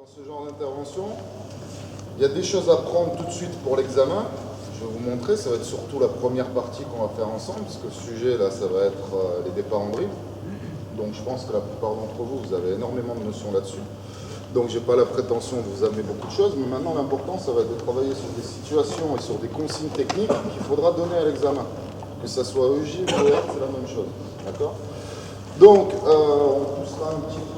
Dans ce genre d'intervention, il y a des choses à prendre tout de suite pour l'examen. Je vais vous montrer, ça va être surtout la première partie qu'on va faire ensemble, parce que le sujet là, ça va être les départs en dribble. Donc je pense que la plupart d'entre vous, vous avez énormément de notions là-dessus. Donc j'ai pas la prétention de vous amener beaucoup de choses, mais maintenant l'important, ça va être de travailler sur des situations et sur des consignes techniques qu'il faudra donner à l'examen. Que ça soit EJ ou OR, c'est la même chose. D'accord ? Donc, on poussera un petit peu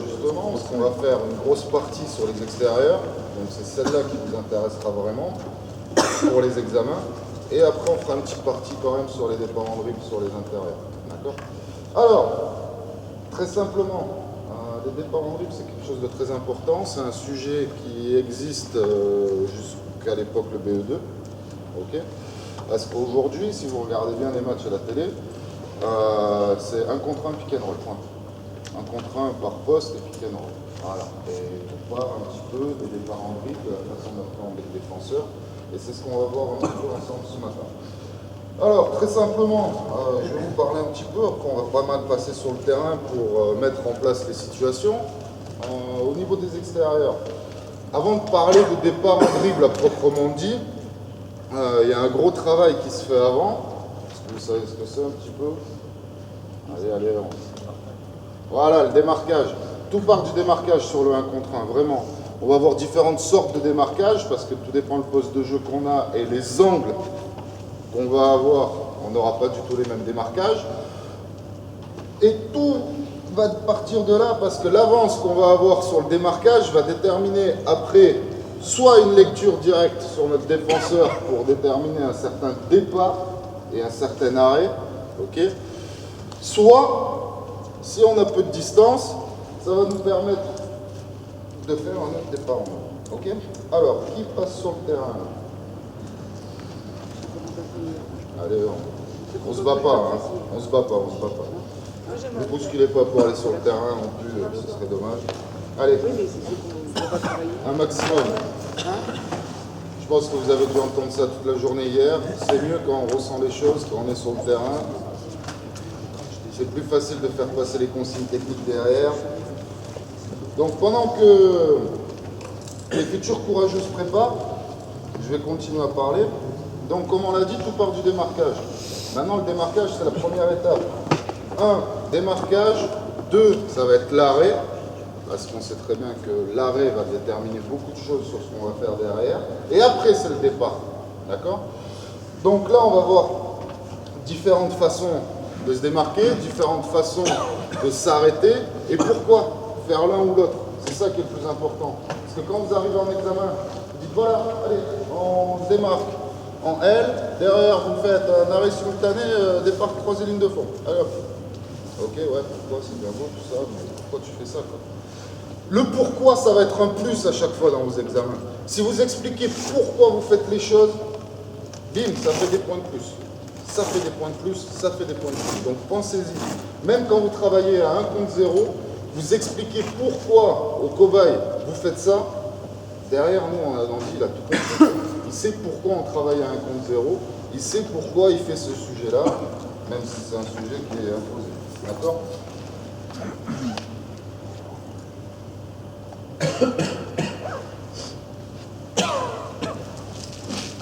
justement, parce qu'on va faire une grosse partie sur les extérieurs. Donc c'est celle-là qui vous intéressera vraiment pour les examens. Et après, on fera une petite partie quand même sur les départs en dribble, sur les intérieurs. D'accord ? Alors, très simplement, les départs en dribble, c'est quelque chose de très important. C'est un sujet qui existe jusqu'à l'époque le BE2. Ok ? Parce qu'aujourd'hui, si vous regardez bien les matchs à la télé, c'est un contre un pick and roll, point. Un contre un par poste et pick and roll. Voilà. Et on part un petit peu des départs en dribble, de la façon d'attendre les défenseurs. Et c'est ce qu'on va voir un petit peu ensemble ce matin. Alors, très simplement, je vais vous parler un petit peu, après on va pas mal passer sur le terrain pour mettre en place les situations. Au niveau des extérieurs, avant de parler de départ en dribble à proprement dit, il y a un gros travail qui se fait avant. Est-ce que vous savez ce que c'est un petit peu? Allez, voilà, le démarquage. Tout part du démarquage sur le 1 contre 1, vraiment. On va avoir différentes sortes de démarquage, parce que tout dépend du poste de jeu qu'on a et les angles qu'on va avoir. On n'aura pas du tout les mêmes démarquages. Et tout va partir de là, parce que l'avance qu'on va avoir sur le démarquage va déterminer après soit une lecture directe sur notre défenseur pour déterminer un certain départ et un certain arrêt, ok, soit, si on a peu de distance, ça va nous permettre de faire un autre départ en main. Ok. Alors, qui passe sur le terrain? Allez, on se bat pas, hein. On se bat pas. Ne vous bousculez pas pour aller sur le terrain non plus, ce serait dommage. Allez, un maximum. Je pense que vous avez dû entendre ça toute la journée hier. C'est mieux quand on ressent les choses, quand on est sur le terrain. C'est plus facile de faire passer les consignes techniques derrière. Donc pendant que les futurs courageux se préparent, je vais continuer à parler. Donc comme on l'a dit, tout part du démarquage. Maintenant le démarquage, c'est la première étape. 1, démarquage. 2, ça va être l'arrêt. Parce qu'on sait très bien que l'arrêt va déterminer beaucoup de choses sur ce qu'on va faire derrière. Et après, c'est le départ. D'accord? Donc là, on va voir différentes façons de se démarquer, différentes façons de s'arrêter. Et pourquoi faire l'un ou l'autre? C'est ça qui est le plus important. Parce que quand vous arrivez en examen, vous dites voilà, allez, on se démarque en L. Derrière, vous faites un arrêt simultané, départ croisé ligne de fond. Allez hop. Ok, ouais, pourquoi? C'est bien beau tout ça, mais pourquoi tu fais ça, quoi? Le pourquoi, ça va être un plus à chaque fois dans vos examens. Si vous expliquez pourquoi vous faites les choses, bim, ça fait des points de plus. Ça fait des points de plus, ça fait des points de plus. Donc pensez-y. Même quand vous travaillez à 1 contre 0, vous expliquez pourquoi au cobaye vous faites ça. Derrière nous, on a dit, il a tout compris. Il sait pourquoi on travaille à 1 contre 0. Il sait pourquoi il fait ce sujet-là, même si c'est un sujet qui est imposé. D'accord ?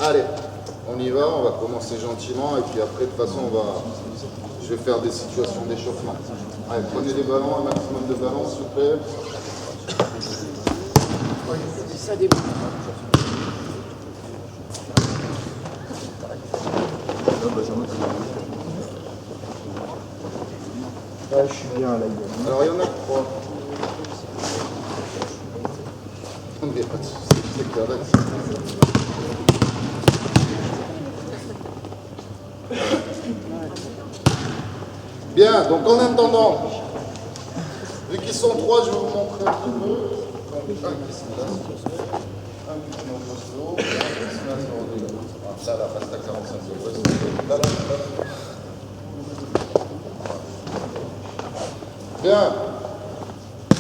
Allez, on y va, on va commencer gentiment et puis après de toute façon je vais faire des situations d'échauffement. Allez, prenez les ballons, un maximum de ballons s'il vous plaît. Ça débute. Ouais, je suis bien là. Alors il y en a 3. Il n'y a pas de souci, c'est clair là-dessus. Bien, donc en attendant, vu qu'ils sont 3, je vais vous montrer un petit peu. Donc un qui se place, un qui met au poste haut, un qui se met à 0,2. Ça là, reste à 45 degrés. Bien.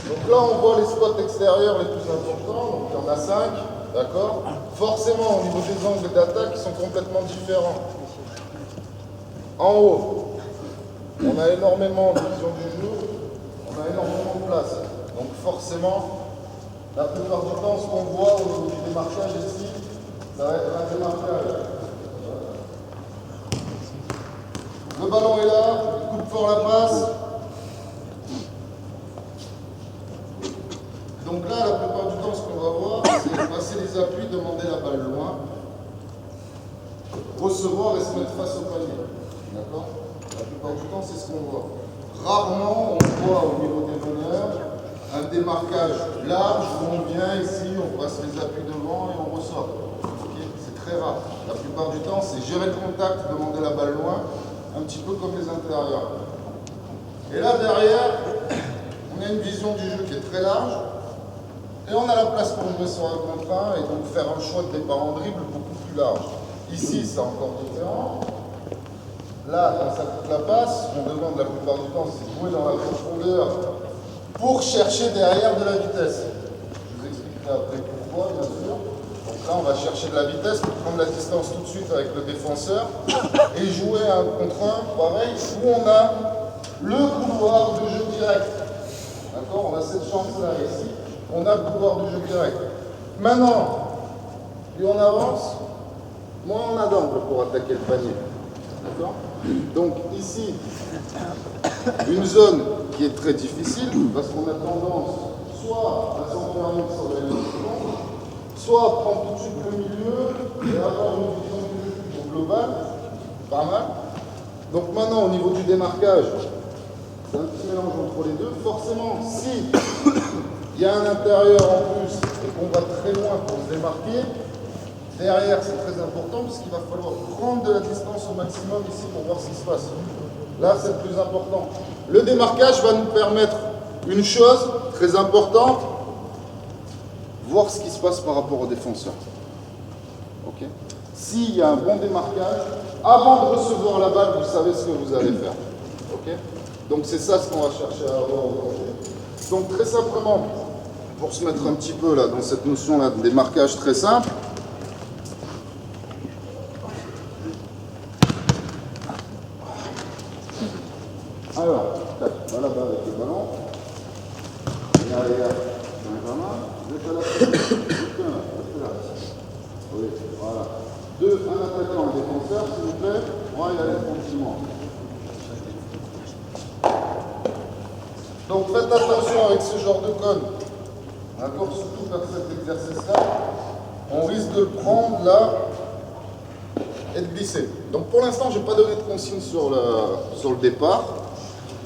Donc là, on voit les spots extérieurs les plus importants. Donc il y en a 5, d'accord? Forcément, au niveau des angles d'attaque, ils sont complètement différents. En haut, on a énormément de vision du jeu, on a énormément de place. Donc forcément, La plupart du temps, ce qu'on voit au niveau du démarquage ici, ça va être un démarquage. Le ballon est là, il coupe fort la passe. Donc là, la plupart du temps, ce qu'on va voir, c'est passer les appuis, demander la balle loin, recevoir et se mettre face au panier. D'accord? La plupart du temps, c'est ce qu'on voit. Rarement, on voit au niveau des meneurs un démarquage large où on vient ici, on passe les appuis devant et on ressort. Okay? C'est très rare. La plupart du temps, c'est gérer le contact, demander la balle loin, un petit peu comme les intérieurs. Et là, derrière, on a une vision du jeu qui est très large. Et on a la place pour jouer sur un contre un et donc faire un choix de départ en dribble beaucoup plus large. Ici, c'est encore différent. Là, quand ça coupe la passe, on demande la plupart du temps, c'est jouer dans la profondeur pour chercher derrière de la vitesse. Je vous expliquerai après pourquoi, bien sûr. Donc là, on va chercher de la vitesse pour prendre la distance tout de suite avec le défenseur et jouer un contre un, pareil, où on a le couloir de jeu direct. D'accord? On a cette chance-là ici. On a le pouvoir du jeu direct. Maintenant, plus on avance, moins on a d'angle pour attaquer le panier. D'accord? Donc ici, une zone qui est très difficile, parce qu'on a tendance soit à s'enfermer sur les secondes, soit à prendre tout de suite le milieu et avoir une vision du jeu globale, pas mal. Donc maintenant, au niveau du démarquage, c'est un petit mélange entre les deux. Forcément, si il y a un intérieur en plus et qu'on va très loin pour se démarquer, derrière c'est très important puisqu'il va falloir prendre de la distance au maximum ici pour voir ce qui se passe. Là c'est le plus important. Le démarquage va nous permettre une chose très importante, voir ce qui se passe par rapport au défenseur. Okay? S'il y a un bon démarquage, avant de recevoir la balle, vous savez ce que vous allez faire. Okay? Donc c'est ça ce qu'on va chercher à avoir aujourd'hui. Donc très simplement, pour se mettre un petit peu là dans cette notion-là de démarquage très simple, alors, va là-bas avec le ballon, derrière, Benjamin, vous êtes à la oui, voilà. Deux, un attaquant, un défenseur, s'il vous plaît, moi il allait tranquillement. Donc faites attention avec ce genre de code. D'accord, surtout faire cet exercice-là, on risque de le prendre là et de glisser. Donc pour l'instant, je n'ai pas donné de consigne sur le départ.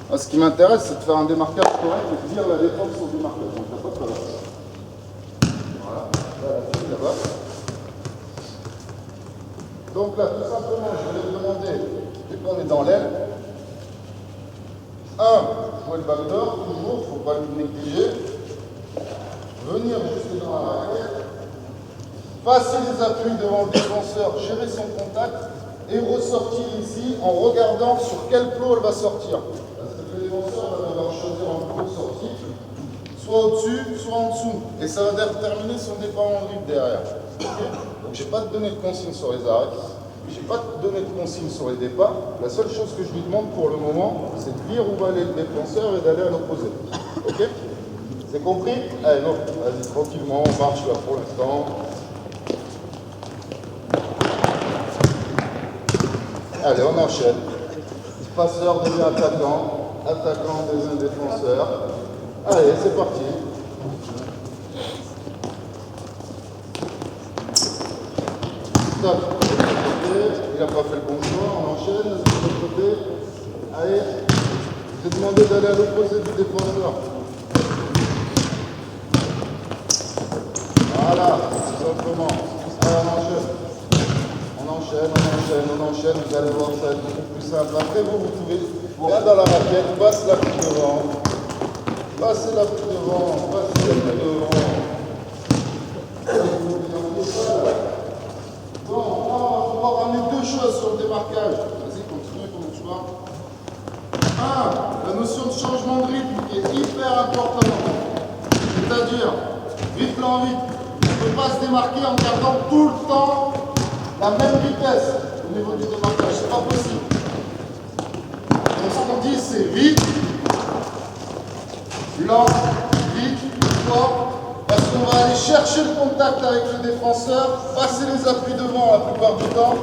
Là, ce qui m'intéresse, c'est de faire un démarquage correct et de dire la défense au démarquage. Donc t'as pas de problème. Voilà, là-bas. Donc là, tout simplement, je vais vous demander, dès qu'on est dans l'aile, jouer le backdoor, toujours, il ne faut pas le négliger. Venir jusque dans la raquette, passer les appuis devant le défenseur, gérer son contact et ressortir ici en regardant sur quel plot elle va sortir. Parce que le défenseur va devoir choisir un plot de sortie, soit au-dessus, soit en dessous. Et ça va déterminer son départ en dribble derrière. Okay? Donc je n'ai pas de donné de consigne sur les arrêts, je n'ai pas de donné de consigne sur les départs. La seule chose que je lui demande pour le moment, c'est de lire où va aller le défenseur et d'aller à l'opposé. Ok? C'est compris? Allez, non, vas-y, tranquillement, on marche là pour l'instant. Allez, on enchaîne. Passeur devient attaquant, attaquant devient défenseur. Allez, c'est parti. Stop. Il n'a pas fait le bon choix, on enchaîne, de l'autre côté. Allez, j'ai demandé d'aller à l'opposé du défenseur. Voilà, tout simplement. Allez, on enchaîne, vous allez voir, ça va être beaucoup plus simple. Après, vous pouvez, là dans la raquette, passe la pluie devant, passez la pluie devant, passez la pluie devant. Bon, on va pouvoir ramener deux choses sur le démarquage. Vas-y, continue ton choix. La notion de changement de rythme qui est hyper importante. C'est-à-dire, vite l'en vite. On ne peut pas se démarquer en gardant tout le temps la même vitesse au niveau du démarquage. C'est pas possible. Donc ce qu'on dit, c'est vite, lent, vite, fort, parce qu'on on va aller chercher le contact avec le défenseur, passer les appuis devant la plupart du temps.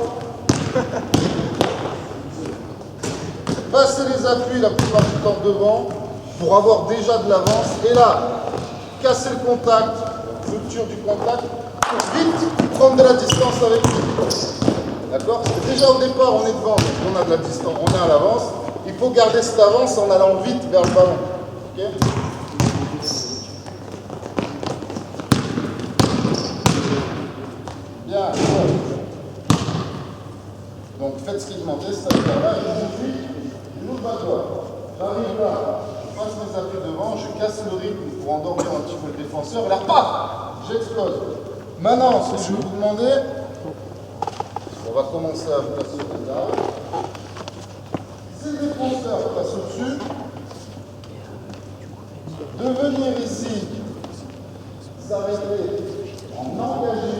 Passer les appuis la plupart du temps devant pour avoir déjà de l'avance. Et là, casser le contact, rupture du contact, pour vite prendre de la distance avec lui. D'accord? Parce que déjà au départ, on est devant, donc on a de la distance, on est à l'avance. Il faut garder cette avance en allant vite vers le ballon. Okay? Bien. Donc faites ce qu'il demandait, c'est-à-dire là, je joue le bateau. J'arrive là, je passe mes appuis devant, je casse le rythme pour endormir un petit peu le défenseur, et là, paf, j'explose. Maintenant, ce que je vais vous demander, on va commencer à vous passer les armes. Si le défenseur passe au-dessus, de venir ici, s'arrêter en engagé,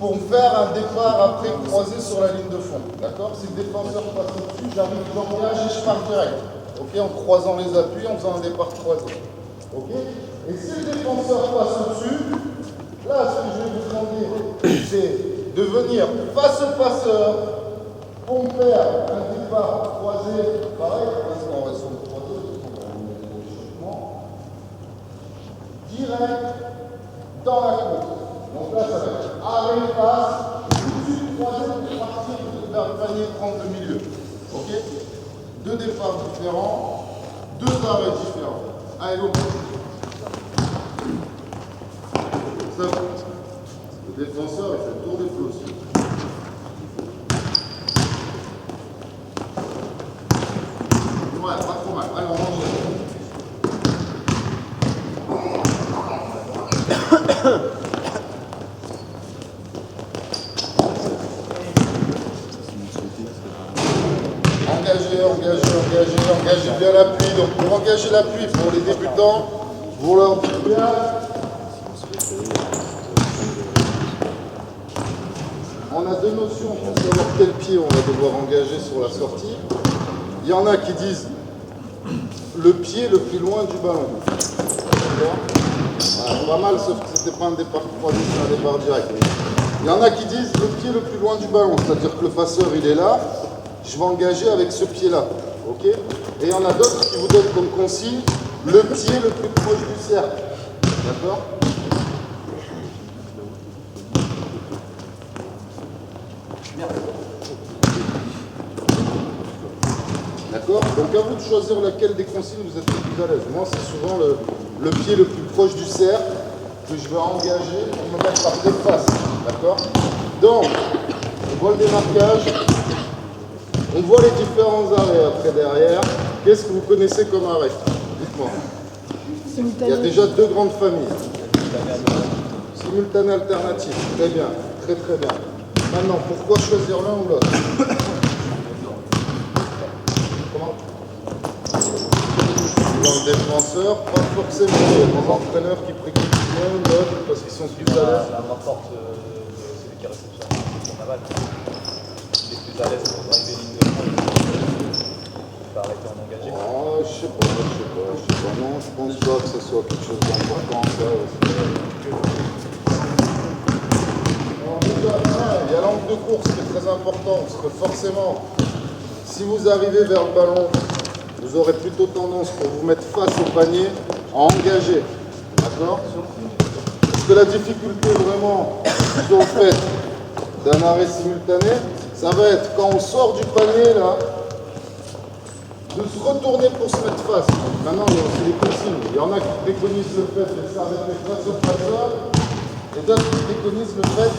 pour faire un départ après croisé sur la ligne de fond. D'accord? Si le défenseur passe au-dessus, j'arrive, j'engage et je pars direct. Ok? En croisant les appuis, en faisant un départ croisé. Ok? Et si le défenseur passe au-dessus, là, ce que je vais vous demander, c'est de venir face au passeur pour faire un départ croisé, pareil, parce qu'on reste sur le croisé, direct dans la course. Donc là, ça va être arrêt passe, tout de suite croisé pour partir vers le panier, prendre le milieu. Ok? Deux départs différents, deux arrêts différents. Allez, go! Ça va. Le défenseur, il fait le tour des flots aussi. Ouais, pas trop mal. Allez, on mange. Engagez bien l'appui. Donc pour engager l'appui pour les débutants, vous leur dites bien. On a deux notions pour savoir quel pied on va devoir engager sur la sortie. Il y en a qui disent le pied le plus loin du ballon. Pas mal, sauf que c'était pas un départ croisé, c'est un départ direct. Il y en a qui disent le pied le plus loin du ballon, c'est-à-dire que le passeur il est là, je vais engager avec ce pied-là. Ok? Et il y en a d'autres qui vous donnent comme consigne le pied le plus proche du cercle. D'accord? D'accord? Donc à vous de choisir laquelle des consignes vous êtes le plus à l'aise. Moi, c'est souvent le pied le plus proche du cercle que je vais engager pour me mettre par deux faces. D'accord? Donc, on voit le démarquage. On voit les différents arrêts après derrière. Qu'est-ce que vous connaissez comme arrêt? Dites-moi. Il y a déjà deux grandes familles. Simultané alternatif. Très bien. Très très bien. Maintenant, pourquoi choisir l'un ou l'autre? Comment? Dans le défenseur, pas forcément. Il y a des entraîneurs qui préconisent l'un ou l'autre parce qu'ils sont plus à l'aise. La main forte, c'est celui qui réceptionne son aval. Il est plus à l'aise pour driver ligne de front. Il va arrêter en engagé. Oh, je sais pas. Non, je pense pas que ce soit quelque chose d'important, ça. Il y a l'angle de course qui est très important, parce que forcément, si vous arrivez vers le ballon, vous aurez plutôt tendance pour vous mettre face au panier à engager. D'accord? Parce que la difficulté vraiment sur le fait d'un arrêt simultané, ça va être quand on sort du panier là, de se retourner pour se mettre face. Maintenant, c'est des consignes. Il y en a qui préconisent le fait de s'arrêter face au passeur, et d'autres qui préconisent le fait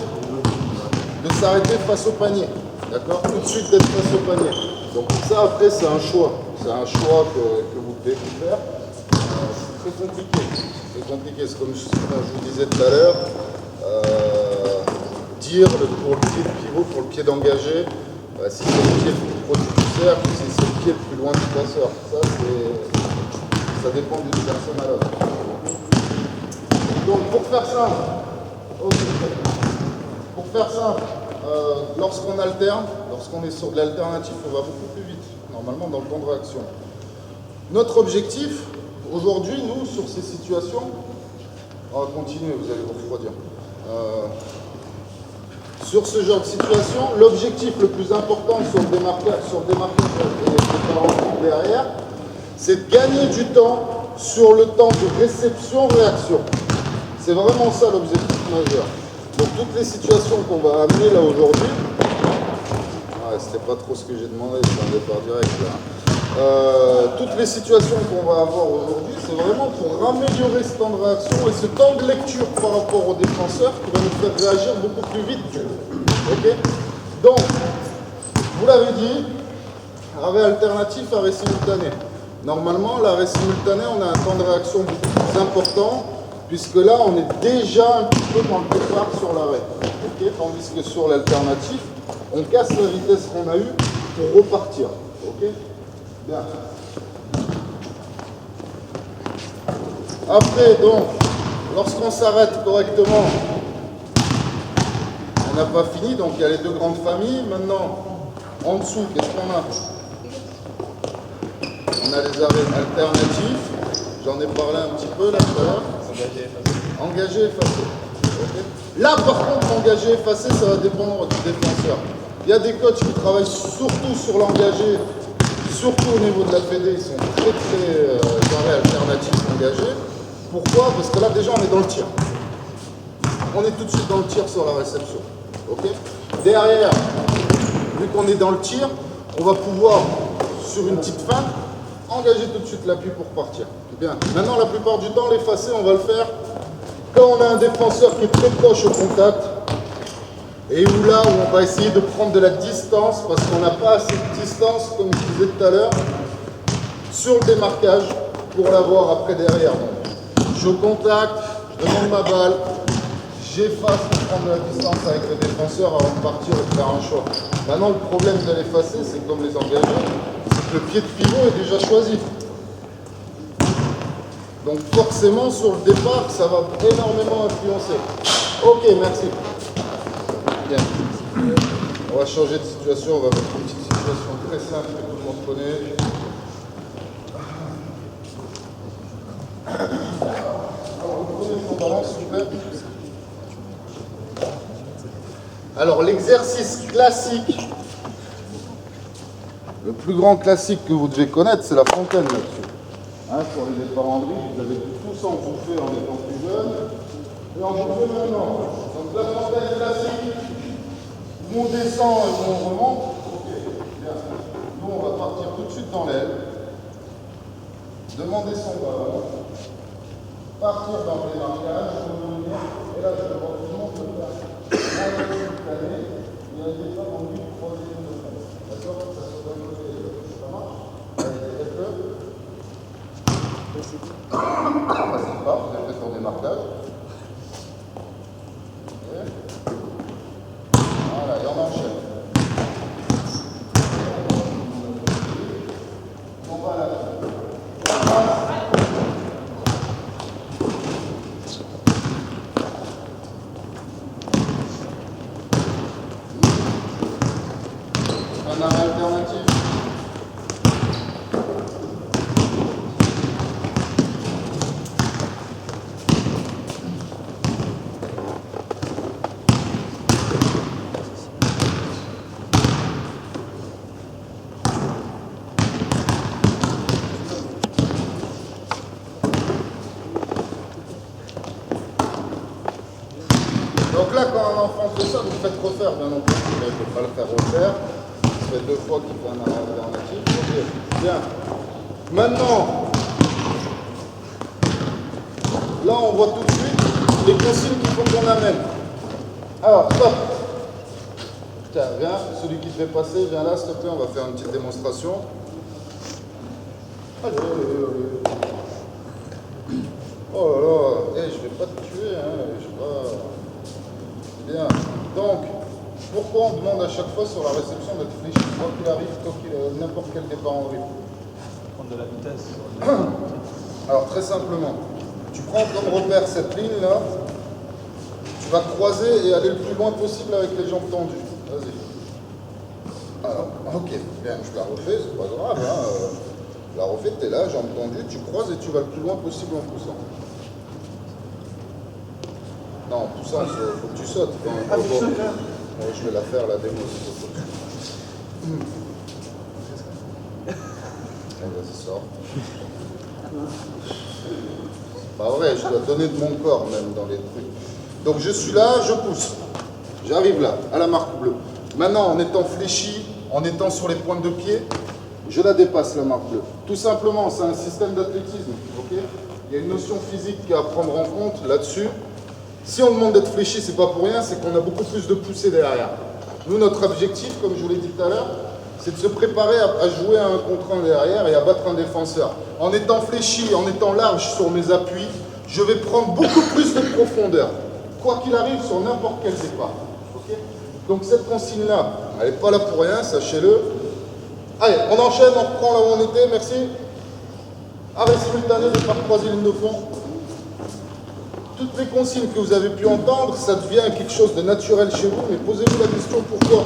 de s'arrêter face au panier. D'accord? Tout de suite d'être face au panier. Donc ça, après, c'est un choix. C'est un choix que vous devez faire. C'est très compliqué. C'est compliqué. C'est comme je vous disais tout à l'heure. Dire pour le pied de pivot, pour le pied d'engagé, si c'est le pied le plus proche du cercle, si c'est le pied le plus loin du passeur. Ça dépend d'une personne à l'autre. Donc pour faire simple, lorsqu'on alterne, lorsqu'on est sur de l'alternatif, on va beaucoup plus vite, normalement dans le temps de réaction. Notre objectif, aujourd'hui, nous, sur ces situations, On va continuer, vous allez vous refroidir. Sur ce genre de situation, l'objectif le plus important sur le démarquage et les parents derrière, c'est de gagner du temps sur le temps de réception-réaction. C'est vraiment ça l'objectif majeur. Donc toutes les situations qu'on va amener là aujourd'hui, c'était pas trop ce que j'ai demandé, c'est un départ direct là. Toutes les situations qu'on va avoir aujourd'hui, c'est vraiment pour améliorer ce temps de réaction et ce temps de lecture par rapport au défenseur qui va nous faire réagir beaucoup plus vite. Ok. Donc, vous l'avez dit, arrêt alternatif, arrêt simultané. Normalement, l'arrêt simultané, on a un temps de réaction beaucoup plus important, puisque là, on est déjà un petit peu dans le départ sur l'arrêt. Okay, tandis que sur l'alternatif, on casse la vitesse qu'on a eue pour repartir. Ok. Bien. Après, donc, lorsqu'on s'arrête correctement, on n'a pas fini, donc il y a les deux grandes familles. Maintenant, en dessous, qu'est-ce qu'on a? On a les arrêts alternatifs. J'en ai parlé un petit peu là tout à l'heure. Engagé, effacé. Okay. Là, par contre, engagé, effacé, ça va dépendre du défenseur. Il y a des coachs qui travaillent surtout sur l'engagé, surtout au niveau de la Fédé, ils sont très arrêts alternatifs engagés. Pourquoi? Parce que là, déjà, on est dans le tir. On est tout de suite dans le tir sur la réception. Okay. Derrière, vu qu'on est dans le tir, on va pouvoir, sur une petite feinte, engager tout de suite l'appui pour partir. Bien. Maintenant, la plupart du temps, l'effacé, on va le faire quand on a un défenseur qui est très proche au contact et où là, où on va essayer de prendre de la distance parce qu'on n'a pas assez de distance, comme je disais tout à l'heure, sur le démarquage pour l'avoir après derrière. Donc, je suis au contact, je demande ma balle, j'efface pour prendre de la distance avec le défenseur avant de partir et de faire un choix. Maintenant, le problème de l'effacer, c'est comme les engagés, c'est que le pied de pivot est déjà choisi. Donc forcément, sur le départ, ça va énormément influencer. Ok, merci. Bien. On va changer de situation, on va mettre une petite situation très simple que tout le monde connaît. Alors, vous prenez son ballon, s'il vous plaît. Alors, l'exercice classique, le plus grand classique que vous devez connaître, c'est la fontaine là-dessus. Hein, sur les départs en vrille, vous avez tous en bouffé en étant plus jeune et en bouffé maintenant. Donc, la fontaine classique, où on descend et où on remonte. Ok, bien. Nous, on va partir tout de suite dans l'aile, demander son ballon, partir dans le démarquage, revenir, et là, je vois tout le monde le faire. Simultané, il y a des femmes en but croisées de face. D'accord? Ça se donne le côté. Ça marche? Allez, faites-le. Passez pas, vous avez fait ton démarquage. Okay. Voilà, et on enchaîne. On va là. Un arrêt alternatif. Donc là, quand un enfant fait ça, vous le faites refaire, bien entendu. Il ne peut pas le faire refaire. Ça fait 2 fois qu'il fait un arrêt alternatif. Ok, bien. Maintenant, là, on voit tout de suite les consignes qu'il faut qu'on amène. Alors, stop. Tiens, viens, celui qui te fait passer, viens là, s'il te plaît, on va faire une petite démonstration. Allez, allez, allez. Oh là là, hey, je vais pas te tuer, hein, je sais pas. Bien. Donc, pourquoi on demande à chaque fois sur la réception d'être fléchi, quoi qu'il arrive, n'importe quel départ en vrille? Prendre de la vitesse. Alors, très simplement, tu prends comme repère cette ligne-là, tu vas croiser et aller le plus loin possible avec les jambes tendues. Vas-y. Alors, ok, bien, je la refais, c'est pas grave, hein. La refais, t'es là, jambes tendues, tu croises et tu vas le plus loin possible en poussant. Non, poussant, il faut que tu sautes. Ah, tu sautes là? Ouais, je vais la faire, la démo. Vas-y, sors. C'est pas vrai, je dois donner de mon corps même dans les trucs. Donc je suis là, je pousse. J'arrive là, à la marque bleue. Maintenant, en étant fléchi, en étant sur les pointes de pied, je la dépasse, la marque bleue. Tout simplement, c'est un système d'athlétisme. Okay, il y a une notion physique à prendre en compte là-dessus. Si on demande d'être fléchi, c'est pas pour rien, c'est qu'on a beaucoup plus de poussée derrière. Nous, notre objectif, comme je vous l'ai dit tout à l'heure, c'est de se préparer à jouer à un contre un derrière et à battre un défenseur. En étant fléchi, en étant large sur mes appuis, je vais prendre beaucoup plus de profondeur, quoi qu'il arrive sur n'importe quel départ. Okay, donc cette consigne-là, elle n'est pas là pour rien, sachez-le. Allez, on enchaîne, on reprend là où on était, merci. Arrêt simultané, départ croisé, ligne de fond. Toutes les consignes que vous avez pu entendre, ça devient quelque chose de naturel chez vous, mais posez-vous la question pourquoi.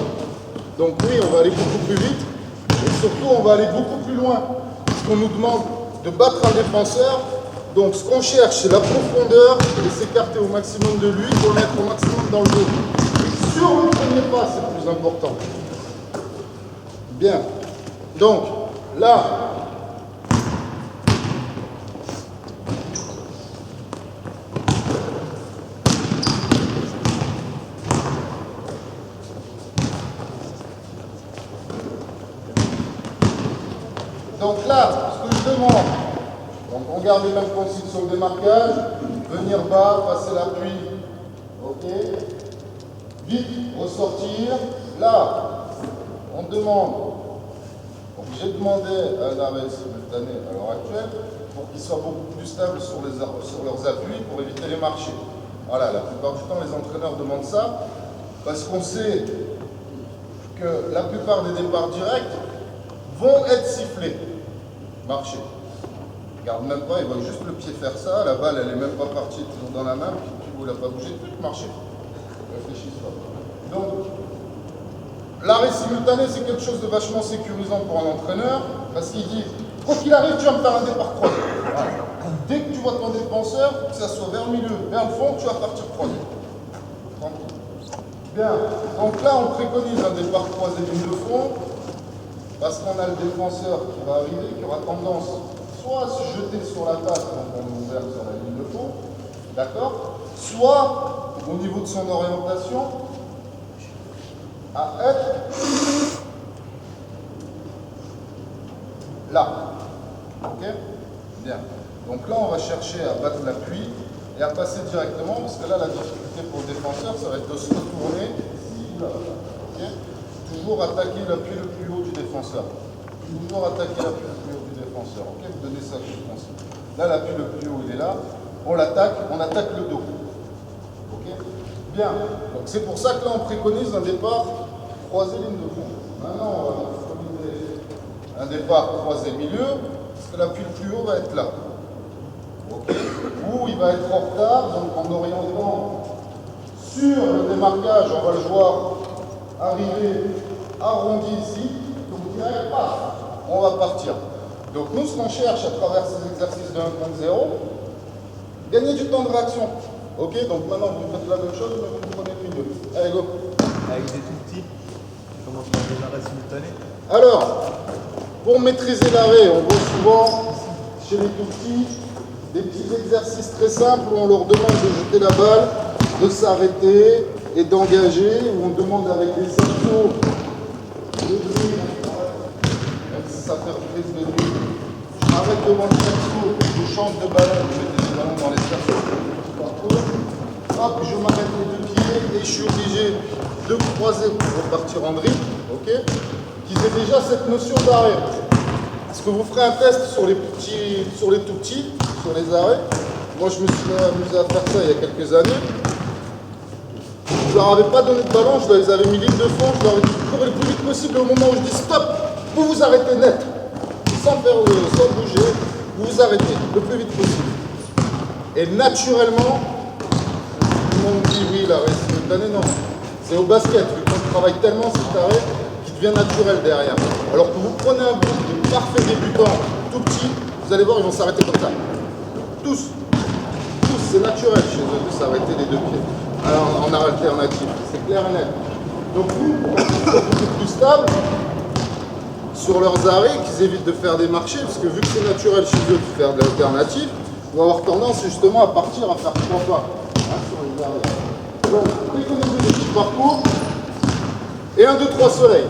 Donc oui, on va aller beaucoup plus vite, et surtout on va aller beaucoup plus loin. Parce qu'on nous demande de battre un défenseur, donc ce qu'on cherche, c'est la profondeur, et s'écarter au maximum de lui pour le mettre au maximum dans le dos. Et sur le premier pas, c'est le plus important. Bien. Donc, là, ce que je demande, donc on garde les mêmes consignes sur le démarquage, venir bas, passer l'appui, ok, vite, ressortir, là, on demande, donc j'ai demandé un arrêt simultané à l'heure actuelle pour qu'ils soient beaucoup plus stables sur leurs appuis pour éviter les marchés. Voilà, la plupart du temps les entraîneurs demandent ça parce qu'on sait que la plupart des départs directs vont être sifflés. Marcher. Regarde même pas, il voit juste le pied faire ça, la balle elle est même pas partie toujours dans la main, puis le pivot il n'a pas bougé, tout marcher. Réfléchissez pas. Donc, l'arrêt simultané c'est quelque chose de vachement sécurisant pour un entraîneur, parce qu'il dit, quoi qu'il arrive, tu vas me faire un départ croisé. Voilà. Dès que tu vois ton défenseur, que ça soit vers le milieu, vers le fond, tu vas partir croisé. Tranquille. Bien, donc là on préconise un départ croisé ligne de fond, parce qu'on a le défenseur qui va arriver, qui aura tendance soit à se jeter sur la passe quand on est ouvert sur la ligne de fond, d'accord, soit au niveau de son orientation, à être là. Ok? Bien. Donc là, on va chercher à battre l'appui et à passer directement, parce que là, la difficulté pour le défenseur, ça va être de se retourner ici, là. Okay, toujours attaquer l'appui le plus haut du défenseur. Toujours attaquer l'appui le plus haut du défenseur. Ok, vous donnez ça comme consigne. Là, l'appui le plus haut, il est là. On l'attaque, on attaque le dos. Ok, bien. Donc c'est pour ça que là, on préconise un départ croisé ligne de fond. Maintenant, on va préconiser un départ croisé milieu, parce que l'appui le plus haut va être là. Ok, ou il va être en retard, donc en orientant sur le démarquage, on va le voir arriver arrondi ici, donc direct, on va partir. Donc nous, ce qu'on cherche à travers ces exercices de 1 contre 0, gagner du temps de réaction. Ok, donc maintenant vous faites la même chose, mais vous prenez plus mieux. Allez, go. Avec des tout petits, tu commences par des arrêts simultanés. Alors, pour maîtriser l'arrêt, on voit souvent chez les tout petits des petits exercices très simples où on leur demande de jeter la balle, de s'arrêter et d'engager, où on demande avec des cerceaux de drill, même si ça fait reprise de drill. Je m'arrête devant le cerceau, je change de ballon, je mets des ballons dans les cerceaux. Hop, je m'arrête les deux pieds et je suis obligé de croiser pour repartir en drill, ok, qu'ils aient déjà cette notion d'arrêt. Parce que vous ferez un test sur les petits, sur les tout petits, sur les arrêts. Moi, je me suis amusé à faire ça il y a quelques années. Je leur avais pas donné de ballon, je les avais mis ligne de fond, je leur ai dit de courir le plus vite possible. Au moment où je dis stop, vous vous arrêtez net, sans bouger, vous vous arrêtez le plus vite possible. Et naturellement, tout le monde dit oui, l'arrêt simultané, non. C'est au basket, vu qu'on travaille tellement cet arrêt qui devient naturel derrière. Alors que vous prenez un groupe de parfaits débutants, tout petits, vous allez voir, ils vont s'arrêter comme ça. Tous. c'est naturel chez eux de s'arrêter les deux pieds. Alors, en alternative, c'est clair et net. Donc nous, pour être beaucoup plus stable sur leurs arrêts, qu'ils évitent de faire des marchés, parce que vu que c'est naturel chez eux de faire de l'alternative, on va avoir tendance justement à partir à faire 3 pas sur les arrêts. Donc, préconisez des petits parcours et 1, 2, 3 soleils.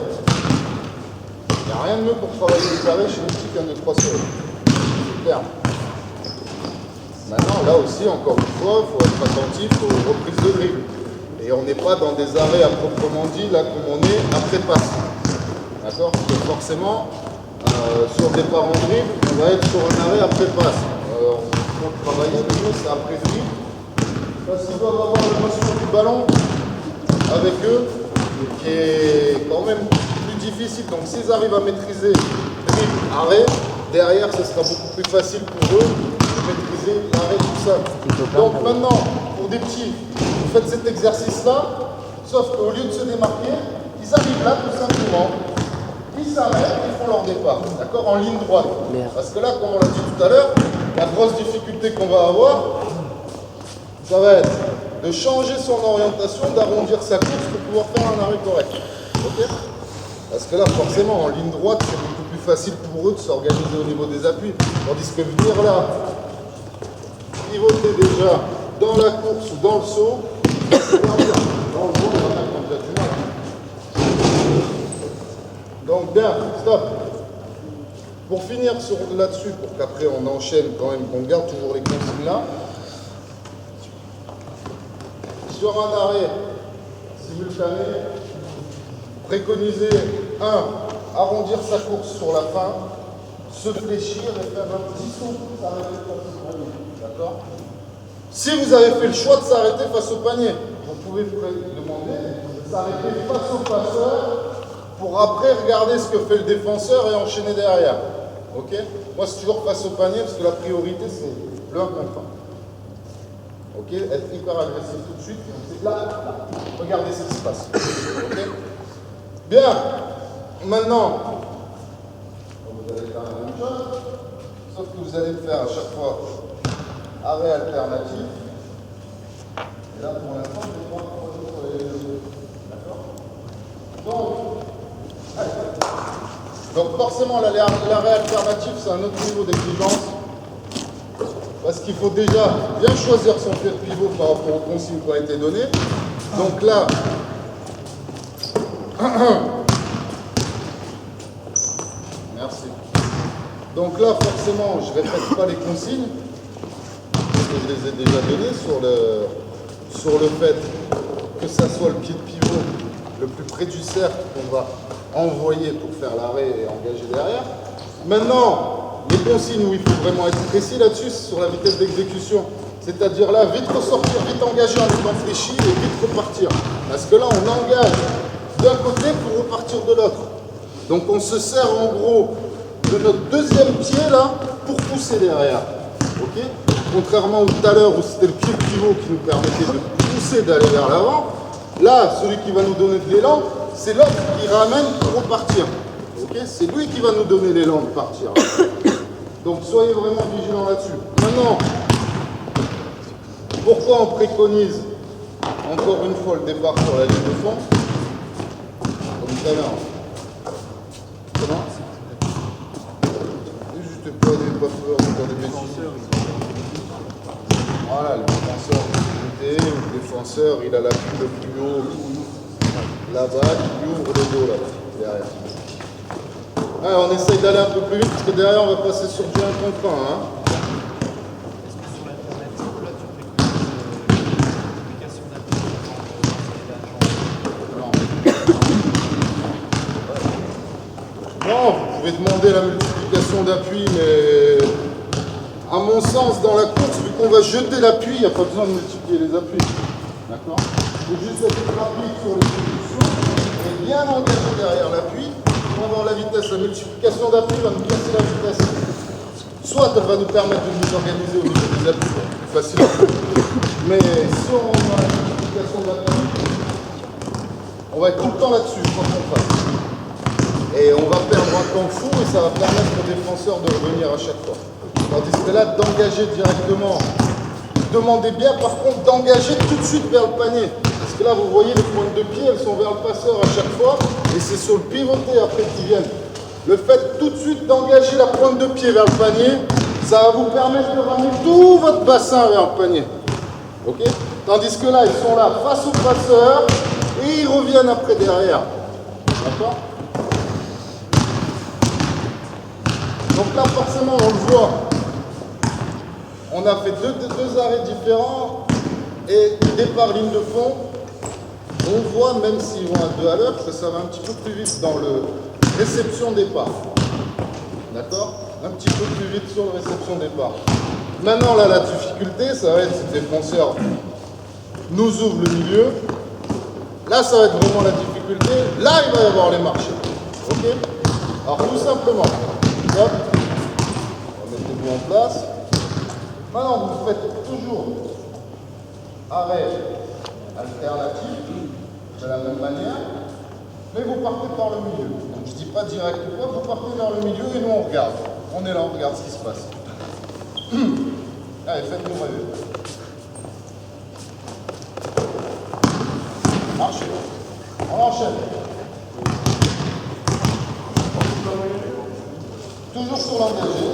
Il n'y a rien de mieux pour travailler les arrêts chez les petits qu'un 2, 3 soleils. C'est clair. Maintenant, là aussi, encore une fois, il faut être attentif aux reprises de dribble. Et on n'est pas dans des arrêts à proprement dit, là, comme on est après passe. D'accord? Parce que forcément, sur départ en dribble, on va être sur un arrêt après passe. On va travailler, le mieux, c'est après dribble. Parce qu'ils doivent avoir la motion du ballon avec eux, qui est quand même plus difficile. Donc, s'ils arrivent à maîtriser dribble, arrêt, derrière, ce sera beaucoup plus facile pour eux de maîtriser l'arrêt tout ça. Donc, maintenant, pour des petits, vous faites cet exercice-là, sauf qu'au lieu de se démarquer, ils arrivent là tout simplement, ils s'arrêtent, ils font leur départ, d'accord, en ligne droite. Parce que là, comme on l'a dit tout à l'heure, la grosse difficulté qu'on va avoir, ça va être de changer son orientation, d'arrondir sa course pour pouvoir faire un arrêt correct. Ok? Parce que là, forcément, en ligne droite, c'est beaucoup plus facile pour eux de s'organiser au niveau des appuis. Tandis que venir là, pivoter déjà dans la course ou dans le saut, dans le saut, on va mettre déjà du mal. Donc bien, stop. Pour finir là-dessus, pour qu'après on enchaîne quand même, qu'on garde toujours les consignes là, sur un arrêt simultané, préconiser 1. Arrondir sa course sur la fin, se fléchir et faire un petit saut pour s'arrêter face au panier. D'accord? Si vous avez fait le choix de s'arrêter face au panier, vous pouvez demander de s'arrêter face au passeur pour après regarder ce que fait le défenseur et enchaîner derrière. Ok? Moi, c'est toujours face au panier parce que la priorité, c'est le 1 contre 1. Ok? Être hyper agressif tout de suite. C'est là. Regardez ce qui se passe. Ok? Bien. Maintenant, vous allez faire la même chose, sauf que vous allez faire à chaque fois arrêt alternatif. Et là, pour l'instant, je vais prendre sur les deux. D'accord? Donc forcément, l'arrêt alternatif, c'est un autre niveau d'exigence. Parce qu'il faut déjà bien choisir son pied de pivot par rapport aux consignes qui ont été données. Donc là, merci. Donc là, forcément, je ne répète pas les consignes, parce que je les ai déjà données sur le fait que ça soit le pied de pivot le plus près du cercle qu'on va envoyer pour faire l'arrêt et engager derrière. Maintenant, les consignes où il faut vraiment être précis là-dessus, c'est sur la vitesse d'exécution. C'est-à-dire là, vite ressortir, vite engager en étant fléchi et vite repartir. Parce que là, on engage d'un côté pour repartir de l'autre. Donc on se sert en gros de notre deuxième pied là pour pousser derrière. Ok? Contrairement à tout à l'heure où c'était le pied pivot qui nous permettait de pousser, d'aller vers l'avant, là, celui qui va nous donner de l'élan, c'est l'autre qui ramène pour repartir. Okay? C'est lui qui va nous donner l'élan de partir. Donc soyez vraiment vigilants là-dessus. Maintenant, pourquoi on préconise encore une fois le départ sur la ligne de fond? Comme tout à l'heure. Comment? Juste pas peur de faire des bêtises. Voilà, le défenseur est côté, le défenseur il a l'appui le plus haut là-bas, il ouvre le dos là, derrière. Alors, on essaye d'aller un peu plus vite parce que derrière on va passer sur du 1 contre 1. Hein. Est-ce que sur l'alternative, là, tu préconises l'application d'appui? Non, vous pouvez demander la multiplication d'appui, mais à mon sens, dans la course, vu qu'on va jeter l'appui, il n'y a pas besoin de multiplier les appuis. D'accord? Il faut juste être rapide sur l'exécution et bien engagé derrière l'appui. Pour avoir la vitesse, la multiplication d'appui va nous casser la vitesse. Soit elle va nous permettre de nous organiser au niveau des appuis plus facilement. Mais si on a la multiplication d'appui, on va être tout le temps là-dessus, quoi qu'on fasse. Et on va perdre un temps fou et ça va permettre aux défenseurs de revenir à chaque fois. Tandis que là, d'engager directement 2 demandez bien par contre d'engager tout de suite vers le panier. Parce que là, vous voyez, les pointes de pied, elles sont vers le passeur à chaque fois. Et c'est sur le pivoté après qu'ils viennent. Le fait tout de suite d'engager la pointe de pied vers le panier, ça va vous permettre de ramener tout votre bassin vers le panier. Ok? Tandis que là, ils sont là face au passeur et ils reviennent après derrière. D'accord? Donc là, forcément, on le voit. On a fait deux arrêts différents et départ ligne de fond. On voit, même s'ils vont à 2 à l'heure, que ça va un petit peu plus vite dans le réception départ. D'accord? Un petit peu plus vite sur le réception départ. Maintenant, là, la difficulté, ça va être si le défenseur nous ouvre le milieu. Là, ça va être vraiment la difficulté. Là, il va y avoir les marchés. Ok? Alors, tout simplement, hop, remettez-vous en place. Maintenant, vous faites toujours arrêt alternatif de la même manière, mais vous partez par le milieu. Donc, je ne dis pas directement, vous partez vers le milieu et nous, on regarde. On est là, on regarde ce qui se passe. Allez, faites-nous rêver. Marchez. On enchaîne. Toujours sur l'engagé.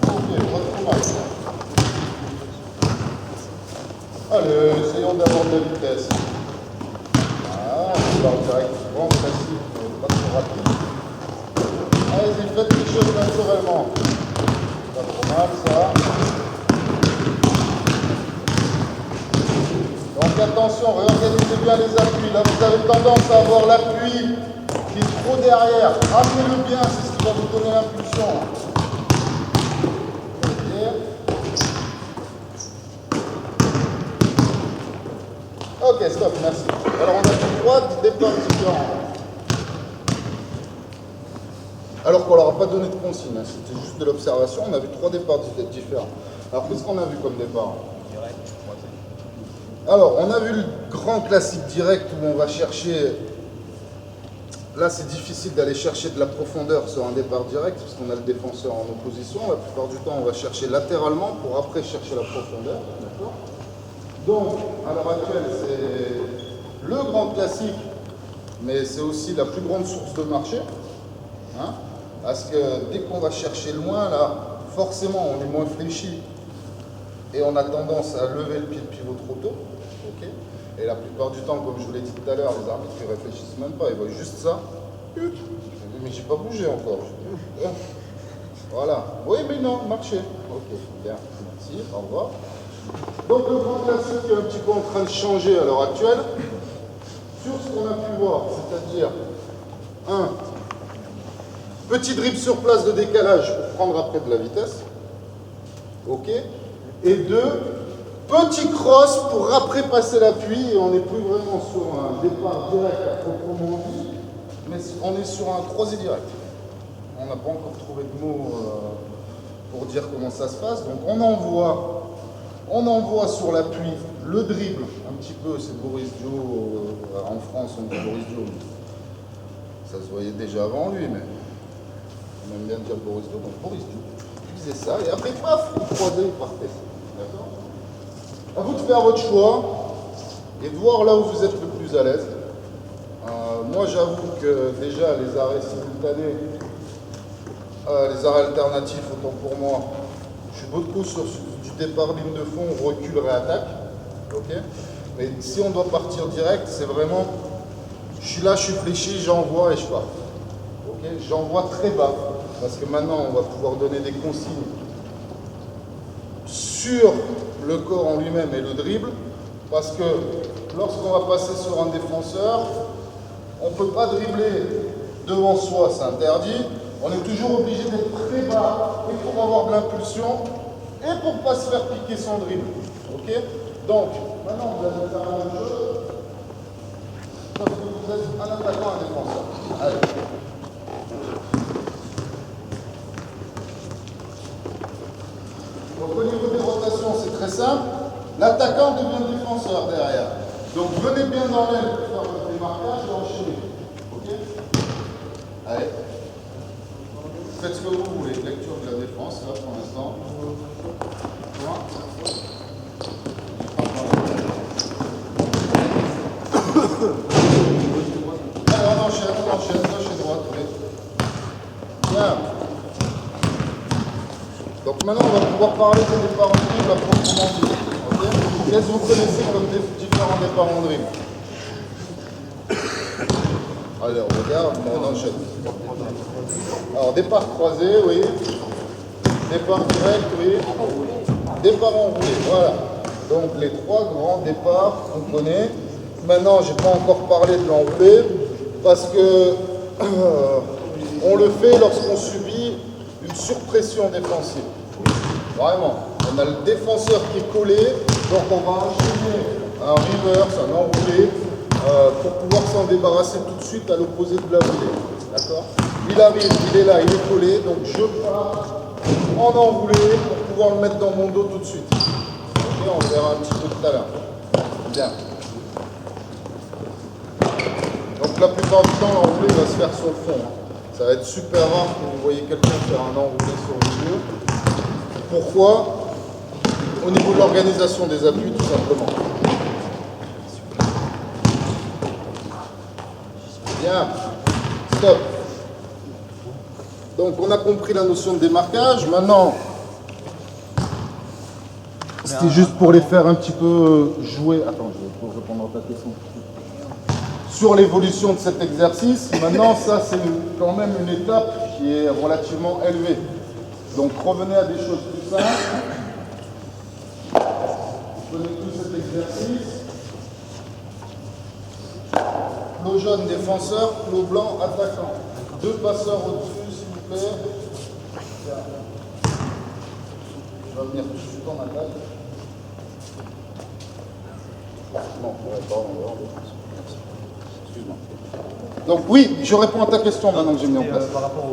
Ok, pas trop mal. Allez, essayons d'avoir de la vitesse. Voilà, on va direct. Bon, facile, pas trop rapide. Allez-y, faites les choses naturellement. Pas trop mal, ça. Donc attention, réorganisez bien les appuis. Là, vous avez tendance à avoir l'appui qui est trop derrière. Ramenez-le bien, c'est ce qui va vous donner l'impulsion. Ok, stop, merci. Alors, on a fait 3 départs différents. Alors qu'on leur a pas donné de consigne, hein. C'était juste de l'observation. On a vu 3 départs différents. Alors, qu'est-ce qu'on a vu comme départ? Alors, on a vu le grand classique direct où on va chercher. Là, c'est difficile d'aller chercher de la profondeur sur un départ direct parce qu'on a le défenseur en opposition. La plupart du temps, on va chercher latéralement pour après chercher la profondeur. D'accord? Donc, à l'heure actuelle, c'est le grand classique, mais c'est aussi la plus grande source de marché. Hein? Parce que dès qu'on va chercher loin, là, forcément, on est moins fléchi et on a tendance à lever le pied de pivot trop tôt. Okay? Et la plupart du temps, comme je vous l'ai dit tout à l'heure, les arbitres ne réfléchissent même pas, ils voient juste ça. Mais j'ai pas bougé encore. Voilà. Oui, mais non, marché. Ok, bien, merci, au revoir. Donc le grand classique est un petit peu en train de changer à l'heure actuelle sur ce qu'on a pu voir, c'est-à-dire un petit dribble sur place de décalage pour prendre après de la vitesse, ok, et 2, petit cross pour après passer l'appui et on n'est plus vraiment sur un départ direct à proprement dit, mais on est sur un croisé direct. On n'a pas encore trouvé de mots pour dire comment ça se passe, donc on envoie sur l'appui le dribble, un petit peu, c'est Boris Dio, en France on dit Boris Dio, ça se voyait déjà avant lui, mais on aime bien dire Boris Dio, donc Boris Dio, il faisait ça, et après, paf, il croisait, il partait. D'accord? À vous de faire votre choix, et de voir là où vous êtes le plus à l'aise. Moi j'avoue que déjà les arrêts simultanés, les arrêts alternatifs, autant pour moi, je suis beaucoup sur du départ ligne de fond, recul, réattaque. Okay, mais si on doit partir direct, c'est vraiment, je suis là, je suis fléchi, j'envoie et je pars. Okay, j'envoie très bas, parce que maintenant on va pouvoir donner des consignes sur le corps en lui-même et le dribble, parce que lorsqu'on va passer sur un défenseur, on ne peut pas dribbler devant soi, c'est interdit. On est toujours obligé d'être très bas et pour avoir de l'impulsion et pour ne pas se faire piquer son dribble. Ok? Donc, maintenant vous allez faire la même chose, sauf que vous êtes un attaquant, un défenseur. Allez. Donc au niveau des rotations, c'est très simple. L'attaquant devient défenseur derrière. Donc venez bien dans l'aile pour faire votre démarquage et enchaînez. Ok? Allez. Faites ce que vous voulez. Lecture de la défense, là pour l'instant. Alors, on enchaîne, gauche et droite, oui. Bien. Donc maintenant, on va pouvoir parler des départs en dribble à proprement dit. Okay. Qu'est-ce que vous connaissez comme différents départs en dribble? Allez, on regarde, on enchaîne. Alors, départ croisé, oui. Départ direct, oui. Départ enroulé, voilà. Donc, les trois grands départs qu'on connaît. Maintenant, je n'ai pas encore parlé de l'enroulé parce que on le fait lorsqu'on subit une surpression défensive. Vraiment. On a le défenseur qui est collé, donc on va enchaîner un reverse, un enroulé, pour pouvoir s'en débarrasser tout de suite à l'opposé de la volée. D'accord? Il arrive, il est là, il est collé, donc je pars en enroulé pour pouvoir le mettre dans mon dos tout de suite. Ok, on verra un petit peu tout à l'heure. Bien. Donc la plupart du temps, l'enroulé va se faire sur le fond. Ça va être super rare que vous voyez quelqu'un faire un enroulé sur le milieu. Pourquoi? Au niveau de l'organisation des appuis, tout simplement. Bien. Stop. Donc on a compris la notion de démarquage. Maintenant, c'était juste pour les faire un petit peu jouer. Attends, je vais répondre à ta question. Sur l'évolution de cet exercice, maintenant ça c'est quand même une étape qui est relativement élevée. Donc revenez à des choses plus simples. Vous connaissez tout cet exercice. Flot jaune défenseur, flot blanc attaquant. Deux passeurs au-dessus s'il vous plaît. Je vais venir tout de suite en attaque. Non, pardon. Excuse-moi. Donc oui, je réponds à ta question maintenant que j'ai mis en place. Par rapport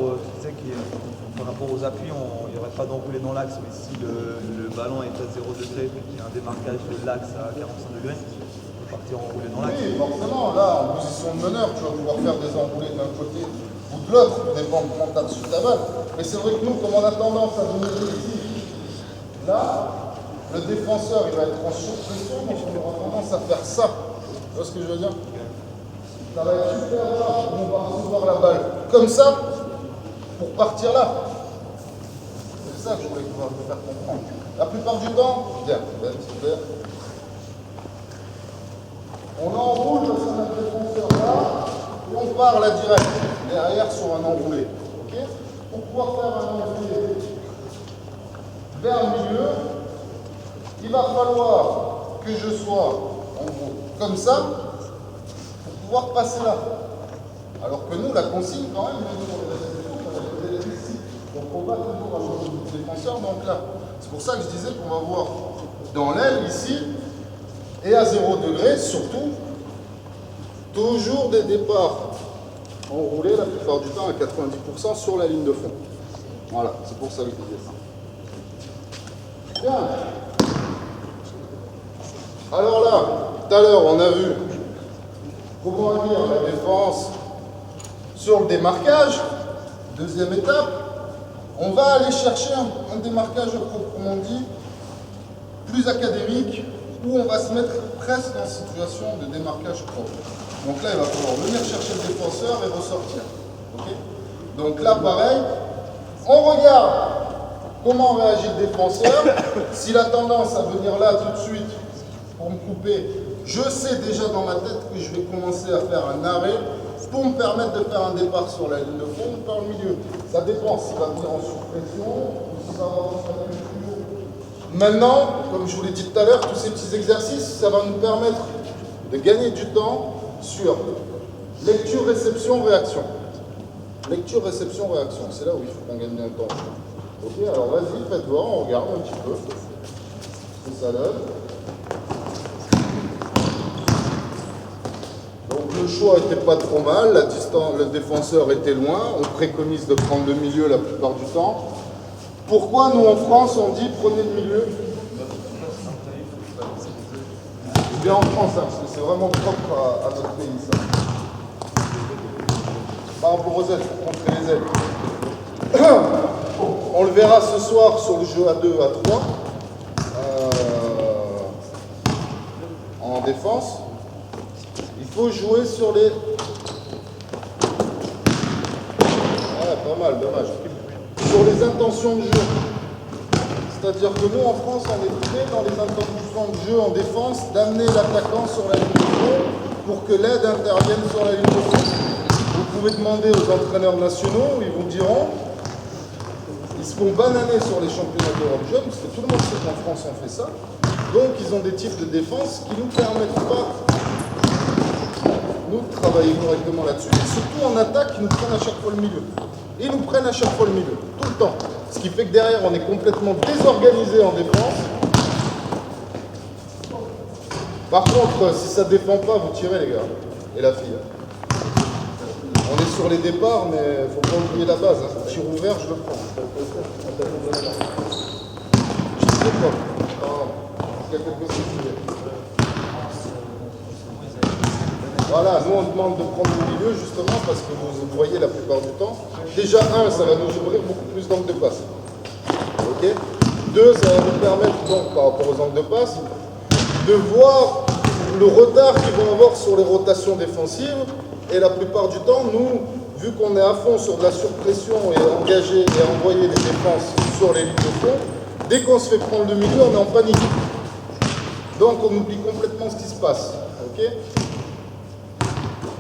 aux appuis, il n'y aurait pas d'enroulé dans l'axe, mais si le ballon est à 0 degré et qu'il y a un démarquage de l'axe à 45 degrés, on peut partir enroulé dans l'axe. Oui, forcément, là, en position de meneur, tu vas pouvoir faire des enroulés d'un côté ou de l'autre, dépend de comment tu as reçu ta balle. Mais c'est vrai que nous, comme on a tendance à venir ici, là, le défenseur, il va être en surpression, donc on aura tendance à faire ça. Tu vois ce que je veux dire? Ça va être super rare, on va recevoir la balle comme ça, pour partir là. C'est ça que je voulais pouvoir vous faire comprendre. La plupart du temps, bien, super. On enroule parce qu'on a le défenseur là, et on part là direct, derrière sur un enroulé. Okay? Pour pouvoir faire un enroulé vers le milieu, il va falloir que je sois en gros comme ça, pour pouvoir passer là. Alors que nous, la consigne quand même, même sur les réceptions, on va être ici. Donc on va toujours avoir le défenseur, donc là. C'est pour ça que je disais qu'on va voir dans l'aile ici, et à 0 degré, surtout, toujours des départs enroulés la plupart du temps à 90% sur la ligne de fond. Voilà, c'est pour ça que je disais ça. Bien. Alors là, tout à l'heure, on a vu comment dire la défense sur le démarquage. Deuxième étape, on va aller chercher un démarquage proprement dit plus académique, où on va se mettre presque en situation de démarquage propre. Donc là, il va falloir venir chercher le défenseur et ressortir. Okay? Donc là, pareil, on regarde comment réagit le défenseur. S'il a tendance à venir là tout de suite pour me couper, je sais déjà dans ma tête que je vais commencer à faire un arrêt pour me permettre de faire un départ sur la ligne de fond ou par le milieu. Ça dépend s'il va venir en surpression ou s'il va avoir un plus haut. Maintenant, comme je vous l'ai dit tout à l'heure, tous ces petits exercices, ça va nous permettre de gagner du temps sur lecture, réception, réaction. Lecture, réception, réaction. C'est là où il faut qu'on gagne un temps. Ok, alors vas-y, faites voir, on regarde un petit peu ce que ça donne. Donc le choix n'était pas trop mal, la distance, le défenseur était loin, on préconise de prendre le milieu la plupart du temps. Pourquoi nous en France on dit prenez le milieu? Je viens en France hein, parce que c'est vraiment propre à notre pays ça. Par exemple aux ailes, pour contrer les ailes. On le verra ce soir sur le jeu à 2, à 3. En défense. Il faut jouer sur les... Ah, pas mal, dommage. Sur les intentions de jeu. C'est-à-dire que nous, en France, on est très dans les intentions de jeu en défense, d'amener l'attaquant sur la ligne de fond pour que l'aide intervienne sur la ligne de fond. Vous pouvez demander aux entraîneurs nationaux, ils vous diront, ils se font bananer sur les championnats d'Europe jeunes, parce que tout le monde sait qu'en France on fait ça. Donc ils ont des types de défense qui ne nous permettent pas, nous, de travailler correctement là-dessus. Et surtout en attaque, ils nous prennent à chaque fois le milieu. Ils nous prennent à chaque fois le milieu, tout le temps. Ce qui fait que derrière, on est complètement désorganisé en défense. Par contre, si ça ne défend pas, vous tirez les gars et la fille. On est sur les départs, mais il ne faut pas oublier la base. Hein. Tir ouvert, je le prends. Je ne sais pas. Il y a quelque chose qui est. Voilà, nous on demande de prendre le milieu justement parce que vous voyez la plupart du temps. Déjà, un, ça va nous ouvrir beaucoup plus d'angles de passe. Ok. Deux, ça va nous permettre donc par rapport aux angles de passe de voir le retard qu'ils vont avoir sur les rotations défensives. Et la plupart du temps, nous, vu qu'on est à fond sur de la surpression et engagé et envoyer les défenses sur les lignes de fond, dès qu'on se fait prendre le milieu, on est en panique. Donc on oublie complètement ce qui se passe. Ok.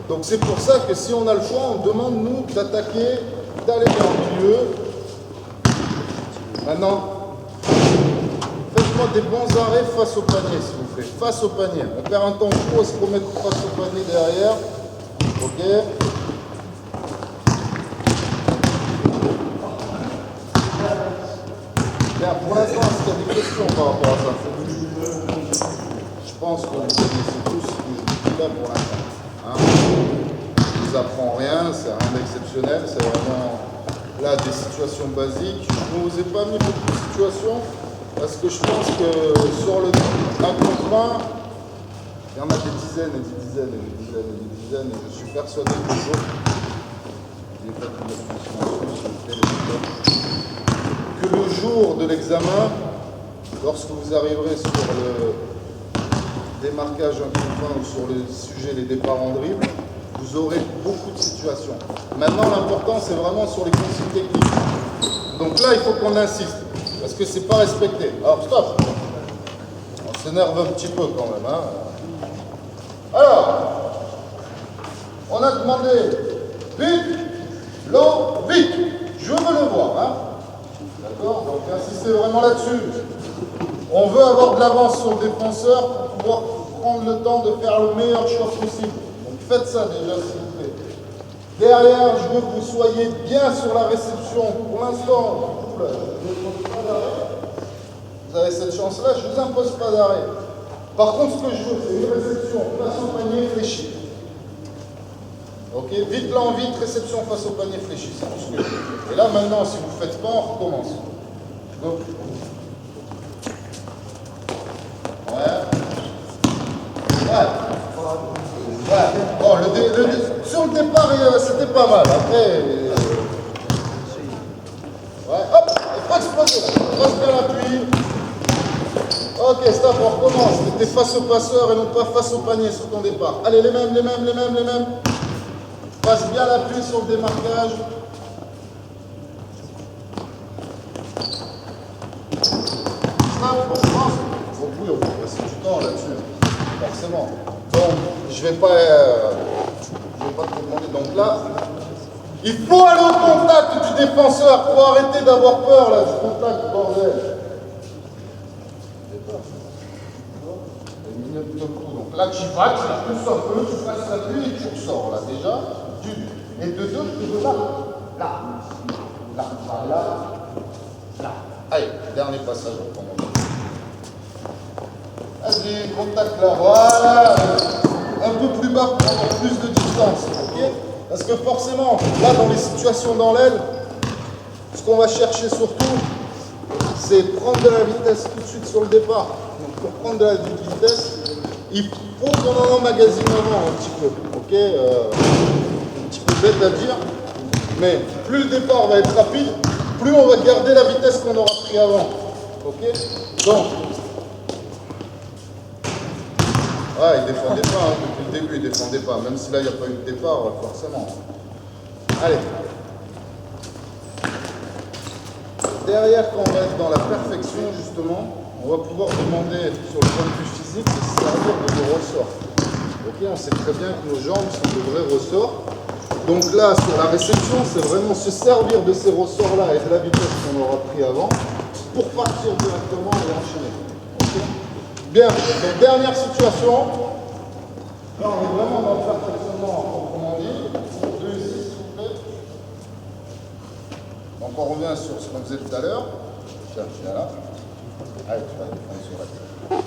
Donc c'est pour ça que si on a le choix, on demande nous d'attaquer, d'aller vers le milieu. Maintenant, faites-moi des bons arrêts face au panier, s'il vous plaît. Face au panier. On perd un temps fou à se remettre face au panier derrière. Ok. Bien, pour l'instant, est-ce qu'il y a des questions par rapport à ça? Je pense que vous connaissez tous ce que je dis là pour l'instant. Hein, je ne vous apprends rien, c'est rien d'exceptionnel, c'est vraiment là des situations basiques. Je ne vous ai pas mis beaucoup de situations parce que je pense que sur le 1 contre 1, il y en a des dizaines et des dizaines et des dizaines et des dizaines et je suis persuadé que le jour, que le jour de l'examen, lorsque vous arriverez sur le démarquage 1 contre 1 ou sur le sujet les départs en dribble, vous aurez beaucoup de situations. Maintenant, l'important, c'est vraiment sur les consignes techniques. Donc là, il faut qu'on insiste, parce que c'est pas respecté. Alors, stop. On s'énerve un petit peu quand même. Hein. Alors, on a demandé vite, lent, vite. Je veux le voir. Hein. D'accord? Donc, insistez vraiment là-dessus. On veut avoir de l'avance sur le défenseur pour pouvoir prendre le temps de faire le meilleur choix possible. Donc faites ça déjà, s'il vous plaît. Derrière, je veux que vous soyez bien sur la réception. Pour l'instant, je ne vous impose pas d'arrêt. Vous avez cette chance-là, je ne vous impose pas d'arrêt. Par contre, ce que je veux, c'est une réception face au panier fléchi. Ok, vite là en vite, réception face au panier fléchi, c'est tout ce que je veux. Et là maintenant, si vous ne faites pas, on recommence. Donc, ouais. Bon, sur le départ, c'était pas mal. Après, ouais, hop, il faut exploser là. Passe bien l'appui. Ok, stop, on recommence. C'était face au passeur et non pas face au panier sur ton départ. Allez, les mêmes. Passe bien l'appui sur le démarquage. Stop, on recommence. Oui, on va passer du temps là-dessus, forcément. Donc, je vais pas te demander. Donc là, il faut aller au contact du défenseur. Il faut arrêter d'avoir peur là, du contact, bordel. Donc là, tu vas, tu pousses un peu, tu passes l'appui et tu ressors là déjà. Et de deux, tu veux là. Allez, dernier passage, on commence. Vas-y, contact là, voilà. Un peu plus bas pour avoir plus de distance, ok? Parce que forcément, là dans les situations dans l'aile, ce qu'on va chercher surtout, c'est prendre de la vitesse tout de suite sur le départ. Donc pour prendre de la vitesse, il faut qu'on en emmagasine avant un petit peu, ok? Un petit peu bête à dire, mais plus le départ va être rapide, plus on va garder la vitesse qu'on aura pris avant, ok? Donc, il défendait pas hein, depuis le début, il ne défendait pas. Même si là, il n'y a pas eu de départ, forcément. Allez. Derrière, quand on va être dans la perfection, justement, on va pouvoir demander, sur le point de vue physique, de se servir de nos ressorts. Ok, on sait très bien que nos jambes sont de vrais ressorts. Donc là, sur la réception, c'est vraiment se servir de ces ressorts-là et de la vitesse qu'on aura pris avant pour partir directement et enchaîner. Okay. Bien, donc dernière situation. Là, on est vraiment dans le perfectionnement, proprement dit. 2 ici, s'il vous plaît. Donc on revient sur ce qu'on faisait tout à l'heure. Tiens, viens là. Allez, tu vas défendre sur la tête.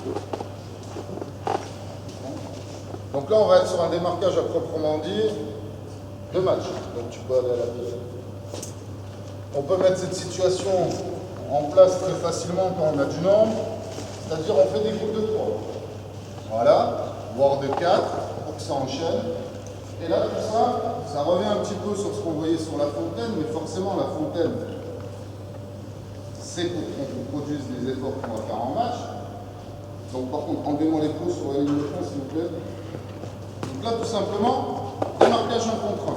Donc là, on va être sur un démarquage à proprement dit de match. Donc tu peux aller à la piste. On peut mettre cette situation en place très facilement quand on a du nombre. C'est-à-dire on fait des groupes de 3. Voilà, voire de 4 pour que ça enchaîne. Et là, tout ça, ça revient un petit peu sur ce qu'on voyait sur la fontaine, mais forcément la fontaine, c'est pour qu'on produise les efforts qu'on va faire en match. Donc par contre, enlevez-moi les pouces sur la ligne de fond, s'il vous plaît. Donc là, tout simplement, démarquage 1 contre 1.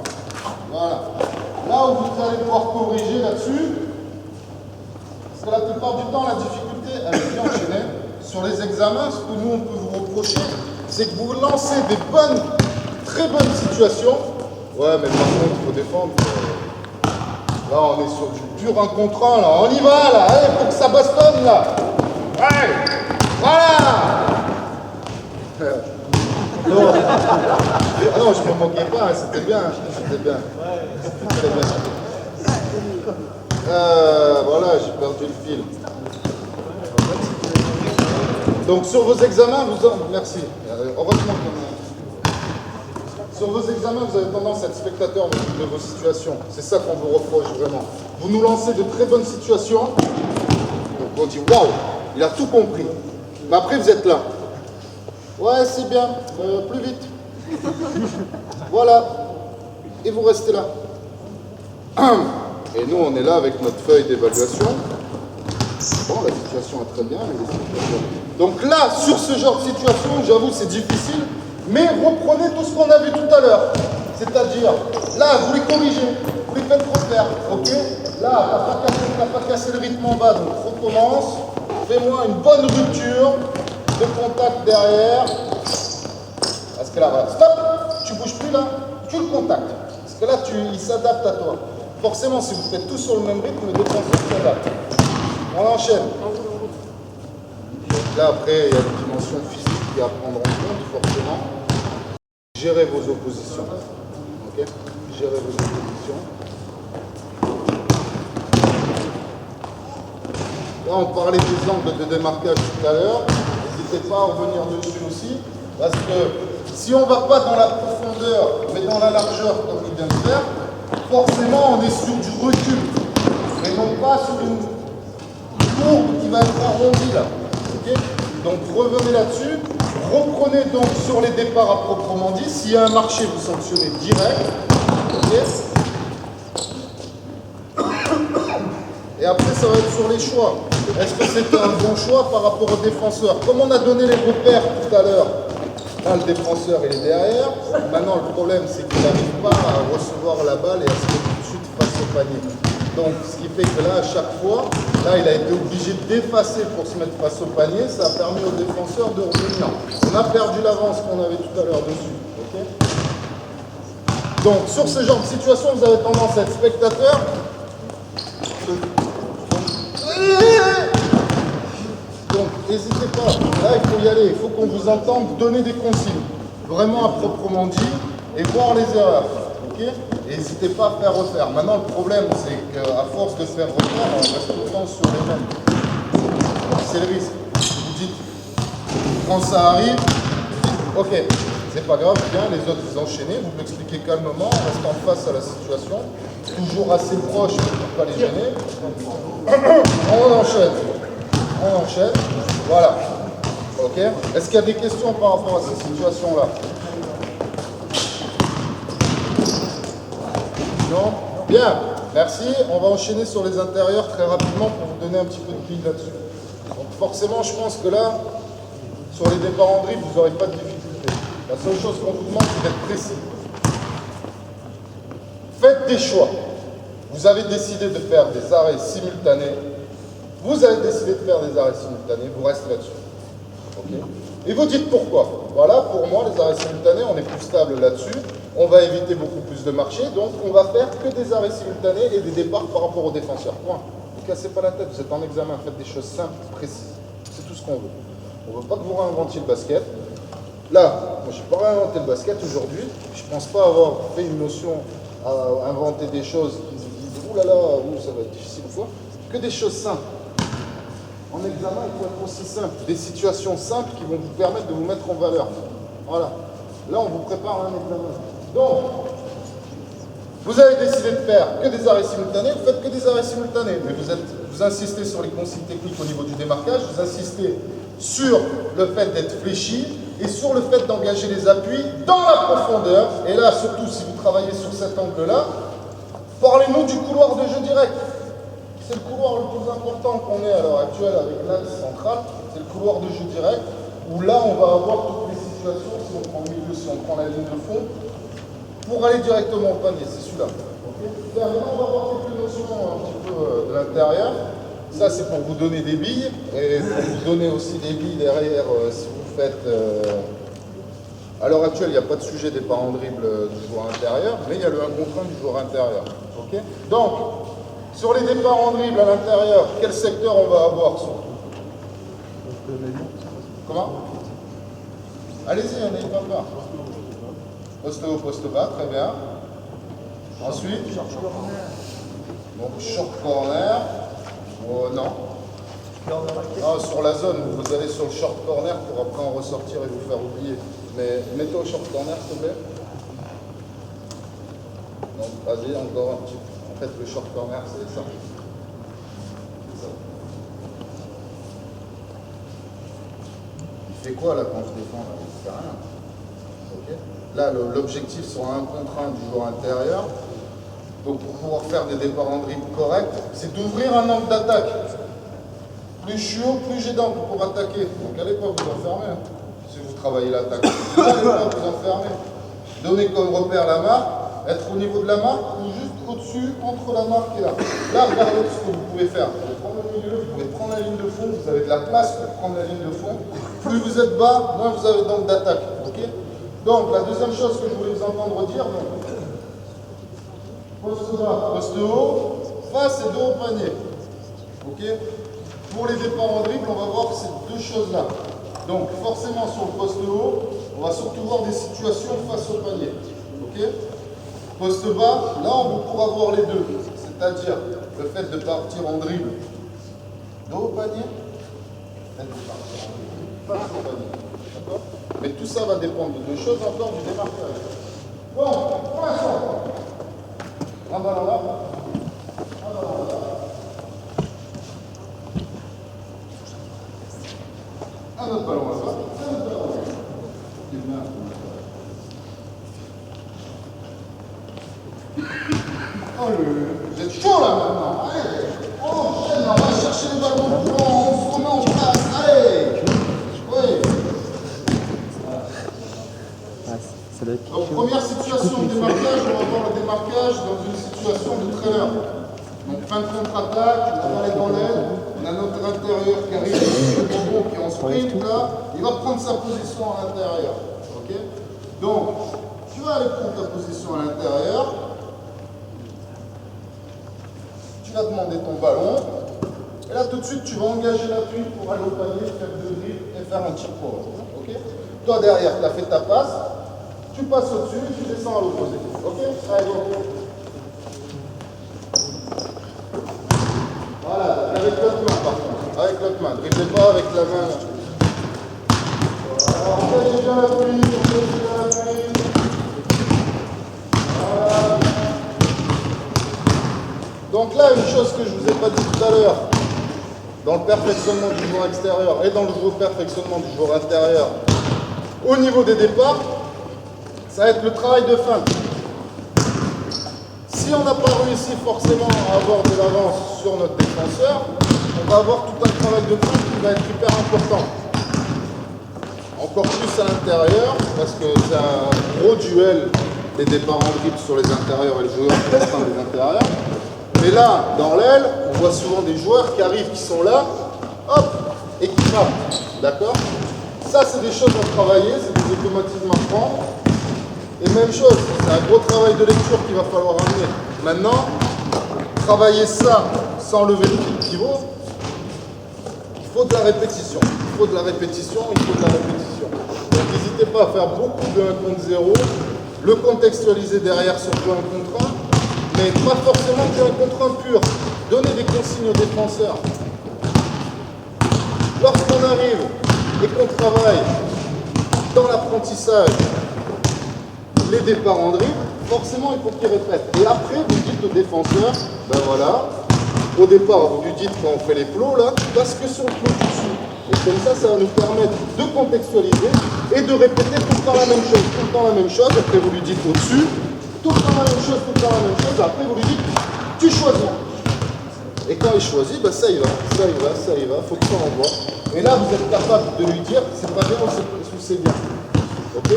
Voilà. Là où vous allez pouvoir corriger là-dessus, parce que la plupart du temps, la difficulté, elle est bien enchaînée. Sur les examens, ce que nous, on peut vous reprocher, c'est que vous lancez des bonnes, très bonnes situations. Ouais, mais par contre, il faut défendre. Là, on est sur du pur 1 contre 1, là. On y va, là. Allez, faut que ça bastonne, là. Ouais. Voilà. Non. Ah non, je ne me moquais pas, c'était bien. C'était bien. C'était très bien. Voilà, j'ai perdu le fil. Donc sur vos examens, merci. Heureusement sur vos examens, vous avez tendance à être spectateur de vos situations. C'est ça qu'on vous reproche vraiment. Vous nous lancez de très bonnes situations. Donc on dit waouh, il a tout compris. Mais après vous êtes là. Ouais, c'est bien, plus vite. Voilà. Et vous restez là. Et nous, on est là avec notre feuille d'évaluation. Bon, la situation est très bien, mais les situations... Donc là, sur ce genre de situation, j'avoue, c'est difficile, mais reprenez tout ce qu'on a vu tout à l'heure. C'est-à-dire, là, vous les corrigez, vous les faites refaire, ok? Là, t'as pas cassé le rythme en bas, donc recommence. Fais-moi une bonne rupture de contact derrière. Parce que là, voilà, stop, tu bouges plus là, tu le contactes. Parce que là, il s'adapte à toi. Forcément, si vous faites tout sur le même rythme, le défenseur s'adapte. On enchaîne. Donc là, après, il y a une dimension physique à prendre en compte, forcément. Gérez vos oppositions. Ok? Gérez vos oppositions. Là, on parlait des angles de démarquage tout à l'heure. N'hésitez pas à revenir dessus aussi. Parce que si on ne va pas dans la profondeur, mais dans la largeur, comme il vient de faire, forcément, on est sur du recul. Mais non pas sur une courbe qui va être arrondie là. Okay, donc revenez là-dessus. Reprenez donc sur les départs à proprement dit. S'il y a un marché, vous sanctionnez direct. Okay. Et après, ça va être sur les choix. Est-ce que c'est un bon choix par rapport au défenseur? Comme on a donné les repères tout à l'heure, là, le défenseur il est derrière. Maintenant, le problème, c'est qu'il n'arrive pas à recevoir la balle et à se mettre tout de suite face au panier. Donc, ce qui fait que là, à chaque fois, là, il a été obligé d'effacer pour se mettre face au panier. Ça a permis au défenseur de revenir. On a perdu l'avance qu'on avait tout à l'heure dessus. Okay, donc, sur ce genre de situation, vous avez tendance à être spectateur. Donc, n'hésitez pas. Là, il faut y aller. Il faut qu'on vous entende donner des consignes. Vraiment à proprement dit et voir les erreurs. Okay, et n'hésitez pas à faire refaire. Maintenant, le problème, c'est qu'à force de faire refaire, on reste tout le temps sur les mêmes. C'est le risque. Vous dites, quand ça arrive, vous dites, ok, c'est pas grave, bien, les autres, vous enchaînez, vous l'expliquez calmement, en restant face à la situation, toujours assez proche pour ne pas les gêner. On enchaîne. On enchaîne. Voilà. Ok. Est-ce qu'il y a des questions par rapport à cette situation-là? Non? Bien, merci. On va enchaîner sur les intérieurs très rapidement pour vous donner un petit peu de pile là-dessus. Donc forcément, je pense que là, sur les départs en dribble, vous n'aurez pas de difficulté. La seule chose qu'on vous demande, c'est d'être précis. Faites des choix. Vous avez décidé de faire des arrêts simultanés. Vous avez décidé de faire des arrêts simultanés. Vous restez là-dessus. Okay. Et vous dites pourquoi. Voilà, pour moi, les arrêts simultanés, on est plus stable là-dessus. On va éviter beaucoup plus de marché. Donc, on va faire que des arrêts simultanés et des départs par rapport aux défenseurs. Point. Ne vous cassez pas la tête. Vous êtes en examen. Faites des choses simples, précises. C'est tout ce qu'on veut. On ne veut pas que vous réinventiez le basket. Là, moi, je n'ai pas réinventé le basket aujourd'hui. Je ne pense pas avoir fait une notion à inventer des choses qui se disent « Ouh là là, ça va être difficile ou quoi ». Que des choses simples. En examen, il faut être aussi simple. Des situations simples qui vont vous permettre de vous mettre en valeur. Voilà. Là, on vous prépare un examen. Donc, vous avez décidé de faire que des arrêts simultanés, vous faites que des arrêts simultanés. Mais vous insistez sur les consignes techniques au niveau du démarquage, vous insistez sur le fait d'être fléchi et sur le fait d'engager les appuis dans la profondeur. Et là, surtout si vous travaillez sur cet angle-là, parlez-nous du couloir de jeu direct. C'est le couloir le plus important qu'on ait à l'heure actuelle avec l'axe central. C'est le couloir de jeu direct, où là, on va avoir toutes les situations, si on prend le milieu, si on prend la ligne de fond, pour aller directement au panier. C'est celui-là. Okay. Maintenant, on va voir quelques notions un petit peu de l'intérieur. Ça, c'est pour vous donner des billes, et pour vous donner aussi des billes derrière si vous faites... À l'heure actuelle, il n'y a pas de sujet des parents en dribble du joueur intérieur, mais il y a le 1 contre 1 du joueur intérieur. Okay. Donc, sur les départs en dribble à l'intérieur, quel secteur on va avoir surtout? Comment? Allez-y, n'ayez pas peur. Poste haut, poste bas, très bien. Ensuite, donc short corner. Oh, non. Ah, sur la zone, vous allez sur le short corner pour après en ressortir et vous faire oublier. Mais mettez au short corner, s'il te plaît. Donc, vas-y, encore un petit peu. En fait, le short corner, c'est ça. Il fait quoi là quand je défends là? Il fait rien. Okay. Là, l'objectif sur un contre 1 du joueur intérieur, donc pour pouvoir faire des départs en dribble corrects, c'est d'ouvrir un angle d'attaque. Plus je suis haut, plus j'ai d'angle pour attaquer. Donc allez pas vous enfermer. Si vous travaillez l'attaque, allez pas vous enfermer. Donnez comme repère la marque, être au niveau de la marque ou juste au-dessus, entre la marque et là. Là, regardez ce que vous pouvez faire. Vous pouvez prendre le milieu, vous pouvez prendre la ligne de fond, vous avez de la place pour prendre la ligne de fond. Plus vous êtes bas, moins vous avez d'angle d'attaque. Okay. Donc, la deuxième chose que je voulais vous entendre dire, poste bas, poste haut, face et dos au panier. Okay. Pour les départs en dribble, on va voir ces deux choses-là. Donc, forcément, sur le poste haut, on va surtout voir des situations face au panier. Okay. Poste bas, là, on pourra voir les deux. C'est-à-dire le fait de partir en dribble dos au panier, le fait de partir en dribble face au panier. D'accord. Mais tout ça va dépendre de deux choses encore du démarquage. Bon, pour l'instant, un ballon là, un ballon là. Un autre ballon là-bas, un autre ballon là-bas. Oh, vous êtes chaud là maintenant. Allez, on enchaîne, on va chercher le ballon devant, on se remet en place. Allez. Oui. Donc, première situation de démarquage, on va voir le démarquage dans une situation de trailer. Donc, fin de contre-attaque, on va aller dans l'aile, on a notre intérieur qui arrive, le bonbon qui est en sprint là, il va prendre sa position à l'intérieur. Okay. Donc, tu vas aller prendre ta position à l'intérieur, tu vas demander ton ballon, et là tout de suite tu vas engager l'appui pour aller au panier, faire deux dribbles et faire un tir pour. Okay. Toi derrière, tu as fait ta passe. Tu passes au-dessus, tu descends à l'opposé. Ok? Allez, go. Voilà, avec l'autre main par contre. Avec l'autre main. Dribblez pas avec la main. Voilà, engagez bien l'appui, engagez bien l'appui. Voilà. Donc là, une chose que je ne vous ai pas dit tout à l'heure, dans le perfectionnement du joueur extérieur et dans le perfectionnement du joueur intérieur, au niveau des départs, ça va être le travail de feinte. Si on n'a pas réussi forcément à avoir de l'avance sur notre défenseur, on va avoir tout un travail de feinte qui va être hyper important. En encore plus à l'intérieur, parce que c'est un gros duel des départs en dribble sur les intérieurs et le joueur qui restreint des intérieurs. Mais là, dans l'aile, on voit souvent des joueurs qui arrivent, qui sont là, hop, et qui frappent. D'accord? Ça, c'est des choses à travailler, c'est des automatismes à prendre. Et même chose, c'est un gros travail de lecture qu'il va falloir amener. Maintenant, travailler ça sans lever le pivot, il faut de la répétition. Il faut de la répétition, il faut de la répétition. Donc n'hésitez pas à faire beaucoup de 1 contre 0, le contextualiser derrière sur du 1 contre 1, mais pas forcément du 1 contre 1 pur. Donnez des consignes aux défenseurs. Lorsqu'on arrive et qu'on travaille dans l'apprentissage les départs en dribble, forcément il faut qu'il répète. Et après, vous dites au défenseur, ben voilà, au départ, vous lui dites quand on fait les plots, là, parce que sur le plot du dessus. Et comme ça va nous permettre de contextualiser et de répéter tout le temps la même chose, tout le temps la même chose. Après, vous lui dites au-dessus, tout le temps la même chose, tout le temps la même chose. Après, vous lui dites, tu choisis. Et quand il choisit, ben ça y va, ça y va, ça y va, faut que ça envoie. Et là, vous êtes capable de lui dire, c'est pas bien ou c'est bien. Ok?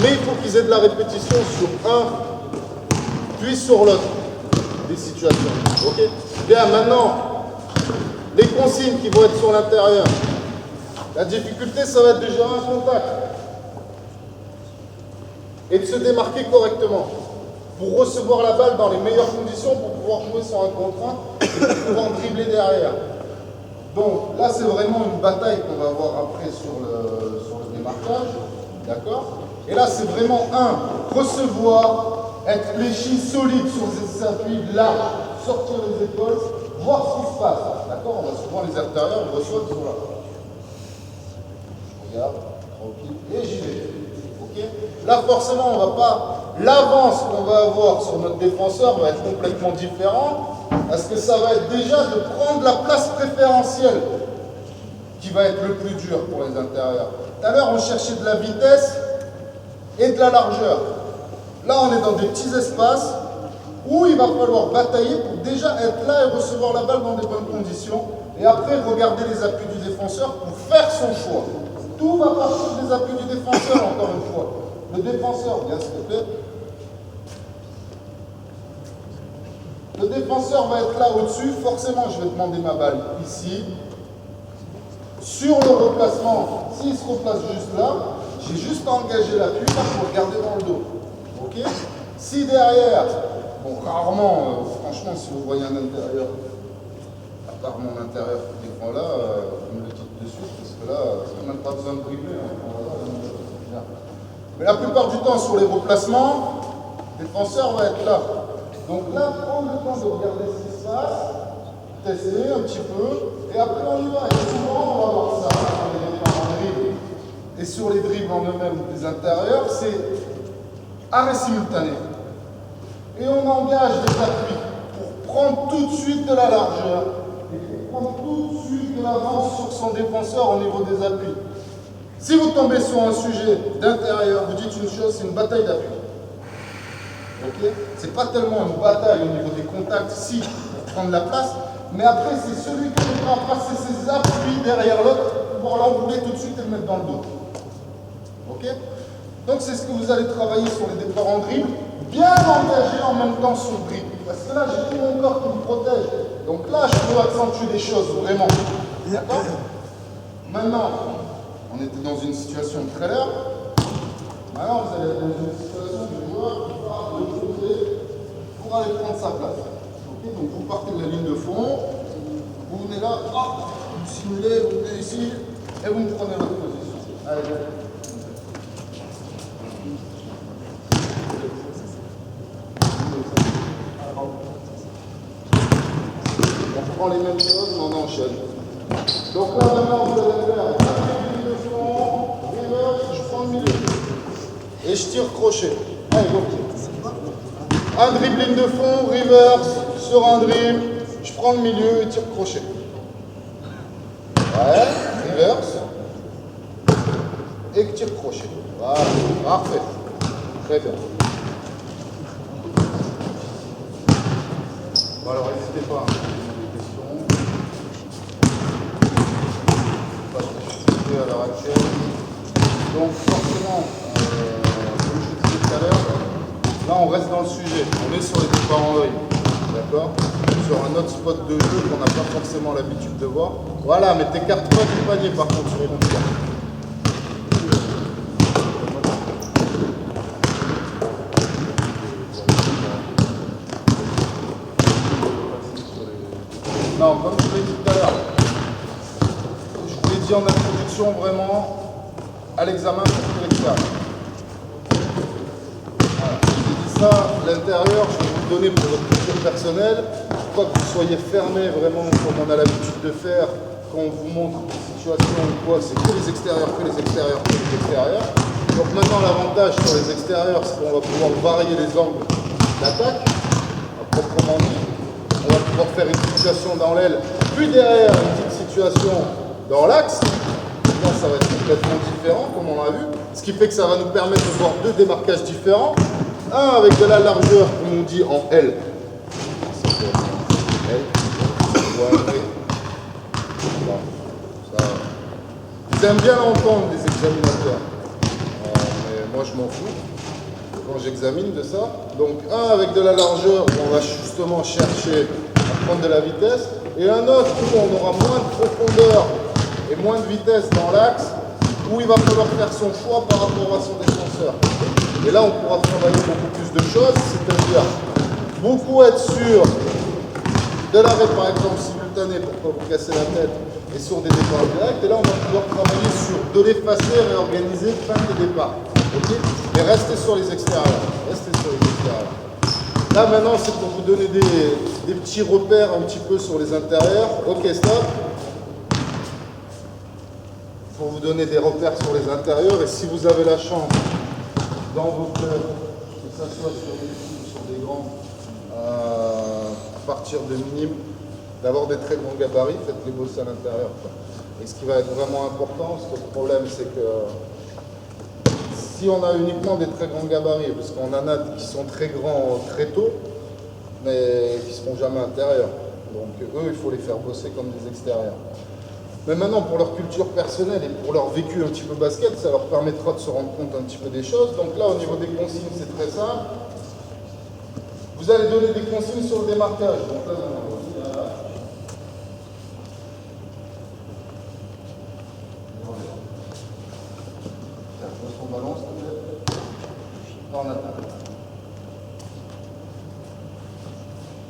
Mais il faut qu'ils aient de la répétition sur un, puis sur l'autre des situations. Ok? Bien, maintenant, les consignes qui vont être sur l'intérieur. La difficulté, ça va être de gérer un contact et de se démarquer correctement pour recevoir la balle dans les meilleures conditions pour pouvoir jouer sur un contre 1 et pour pouvoir dribbler derrière. Donc là, c'est vraiment une bataille qu'on va avoir après sur le démarquage. D'accord? Et là, c'est vraiment recevoir, être fléchi, solide sur ses appuis, là, sortir les épaules, voir ce qui se passe. D'accord? On va souvent les intérieurs, on reçoit, ils sont là. Je regarde, tranquille, et j'y vais. Ok? Là, forcément, on va pas. L'avance qu'on va avoir sur notre défenseur va être complètement différent, parce que ça va être déjà de prendre la place préférentielle qui va être le plus dur pour les intérieurs. Tout à l'heure, on cherchait de la vitesse et de la largeur. Là, on est dans des petits espaces où il va falloir batailler pour déjà être là et recevoir la balle dans des bonnes conditions. Et après, regarder les appuis du défenseur pour faire son choix. Tout va partir des appuis du défenseur, encore une fois. Le défenseur, bien s'il te plaît. Le défenseur va être là au-dessus. Forcément, je vais demander ma balle ici. Sur le replacement, s'il se replace juste là, j'ai juste à engager l'appui pour le garder dans le dos. Ok? Si derrière, bon, rarement, franchement, si vous voyez un intérieur, à part mon intérieur qui défend là, vous me le dites de suite, parce que là, on n'a même pas besoin de dribbler. Hein. Mais la plupart du temps, sur les replacements, le défenseur va être là. Donc là, prendre le temps de regarder ce qui se passe, tester un petit peu, et après on y va. Et souvent, on va voir ça sur les départs en dribble et sur les dribbles en eux-mêmes des intérieurs, c'est arrêt simultané. Et on engage des appuis pour prendre tout de suite de la largeur et pour prendre tout de suite de l'avance sur son défenseur au niveau des appuis. Si vous tombez sur un sujet d'intérieur, vous dites une chose, c'est une bataille d'appui. Okay? C'est pas tellement une bataille au niveau des contacts, si, pour prendre la place, mais après, c'est celui qui devra passer ses appuis derrière l'autre pour l'enrouler tout de suite et le mettre dans le dos. Ok? Donc, c'est ce que vous allez travailler sur les départs en dribble, bien engagé en même temps sur le dribble. Parce que là, j'ai tout mon corps qui me protège. Donc là, je peux accentuer les choses, vraiment. D'accord? Maintenant, on était dans une situation très l'heure. Maintenant, vous allez être dans une situation du joueur qui part de l'autre côté pour aller prendre sa place. Okay, donc vous partez de la ligne de fond, vous venez là, hop, vous simulez, vous venez ici, et vous me prenez votre position. Allez, on prend les mêmes choses, mais on enchaîne. Donc là, maintenant, vous allez faire la ligne de fond, reverse, je prends le milieu. Et je tire crochet. Allez, go. Un dribbling de fond, reverse, sur un dribble, je prends le milieu et tire crochet. Ouais, reverse. Et tire crochet. Voilà, parfait. Très bien. Bon, alors n'hésitez pas à poser des questions. Pas de difficulté à l'heure actuelle. Donc forcément, comme je disais tout à l'heure, là on reste dans le sujet. On est sur les départs en ligne. D'accord? Sur un autre spot de jeu qu'on n'a pas forcément l'habitude de voir. Voilà, mais t'écartes pas du panier par contre sur les comptes. Non, comme je vous l'ai dit tout à l'heure, je vous l'ai dit en introduction, vraiment, à l'examen pour l'extérieur. Voilà. J'ai dit ça, l'intérieur, je vais vous le donner pour votre culture personnelle, pour pas que vous soyez fermé vraiment comme on a l'habitude de faire quand on vous montre des situations ou quoi, c'est que les extérieurs, que les extérieurs, que les extérieurs. Donc maintenant, l'avantage sur les extérieurs, c'est qu'on va pouvoir varier les angles d'attaque, à proprement dit. On va pouvoir faire une situation dans l'aile, puis derrière une petite situation dans l'axe. Là, ça va être complètement différent, comme on l'a vu. Ce qui fait que ça va nous permettre de voir deux démarquages différents. Un avec de la largeur, comme on dit, en L. Ils aiment bien l'entendre, les examinateurs. Mais moi, je m'en fous quand j'examine de ça. Donc un avec de la largeur où on va justement chercher à prendre de la vitesse, et un autre où on aura moins de profondeur et moins de vitesse dans l'axe, où il va falloir faire son choix par rapport à son défenseur. Et là on pourra travailler beaucoup plus de choses, c'est-à-dire beaucoup être sûr de l'arrêt par exemple simultané pour ne pas vous casser la tête et sur des départs directs, et là on va pouvoir travailler sur de l'effacer, réorganiser, fin des départs. Okay, mais restez sur les extérieurs. Restez sur les extérieurs. Là maintenant c'est pour vous donner des petits repères un petit peu sur les intérieurs. Ok, stop. Pour vous donner des repères sur les intérieurs, et si vous avez la chance dans vos clubs, que ce soit sur des petits ou sur des grands, à partir de minimes, d'avoir des très grands gabarits, faites-les bosser à l'intérieur. Et ce qui va être vraiment important, parce que le problème c'est que si on a uniquement des très grands gabarits, parce qu'on en a qui sont très grands très tôt, mais qui ne seront jamais intérieurs. Donc eux, il faut les faire bosser comme des extérieurs. Mais maintenant, pour leur culture personnelle et pour leur vécu un petit peu basket, ça leur permettra de se rendre compte un petit peu des choses. Donc là, au niveau des consignes, c'est très simple. Vous allez donner des consignes sur le démarquage. Donc là, balance, dans l'attaque.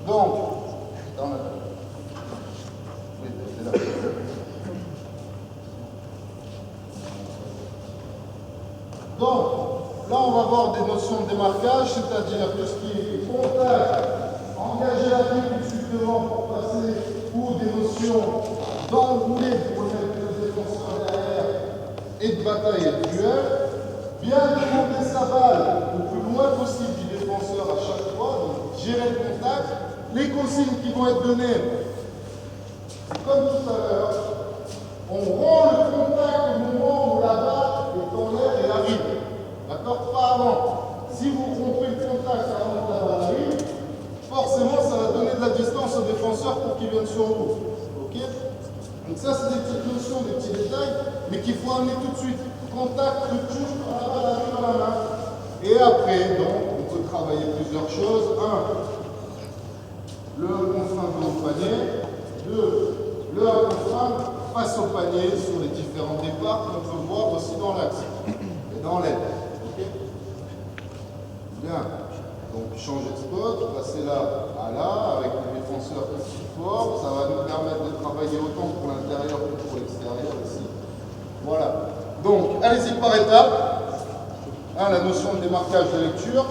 Donc, dans l'attaque. Oui, c'est là. Donc, là, on va voir des notions de démarquage, c'est-à-dire tout ce qui est contact, engager la tête tout de suite devant pour passer, ou des notions d'enrouler pour mettre le défenseur derrière, et de bataille et de duel. Bien demander sa balle le plus loin possible du défenseur à chaque fois, donc gérer le contact. Les consignes qui vont être données, comme tout à l'heure, on rend le contact au moment où la balle est en l'air et arrive. D'accord? Pas avant. Si vous rompez le contact avant que la balle arrive, forcément ça va donner de la distance au défenseur pour qu'il vienne sur vous. Ok? Donc ça c'est des petites notions, des petits détails, mais qu'il faut amener tout de suite. Contact de touche quand la balle arrive à la main. Et après, donc, on peut travailler plusieurs choses. 1, le contrainte au panier. 2, le contrainte face au panier sur les différents départs qu'on peut voir aussi dans l'axe et dans l'aile. Okay, bien. Donc, changer de spot, passer là à là, avec le défenseur aussi fort. Ça va nous permettre de travailler autant pour l'intérieur que pour l'extérieur ici. Voilà. Donc, allez-y par étapes. 1, la notion de démarquage de lecture.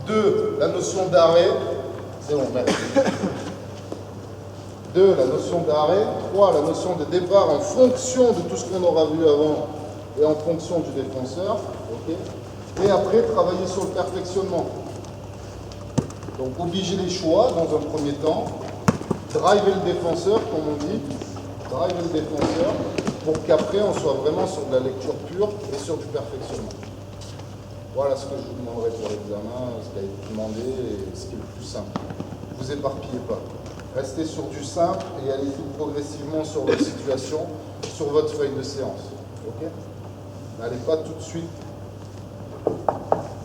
2, la notion d'arrêt. C'est bon, merci. 2, la notion d'arrêt. 3, la notion de départ en fonction de tout ce qu'on aura vu avant et en fonction du défenseur. Okay. Et après, travailler sur le perfectionnement. Donc, obliger les choix dans un premier temps. Driver le défenseur, comme on dit. Driver le défenseur. Pour qu'après on soit vraiment sur de la lecture pure et sur du perfectionnement. Voilà ce que je vous demanderai pour l'examen, ce qui a été demandé et ce qui est le plus simple. Ne vous éparpillez pas. Restez sur du simple et allez-y progressivement sur votre situation, sur votre feuille de séance. Ok ? N'allez pas tout de suite.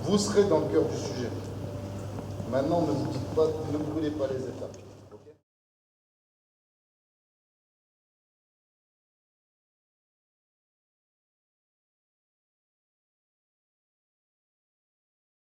Vous serez dans le cœur du sujet. Maintenant, ne vous dites pas, ne brûlez pas les étapes.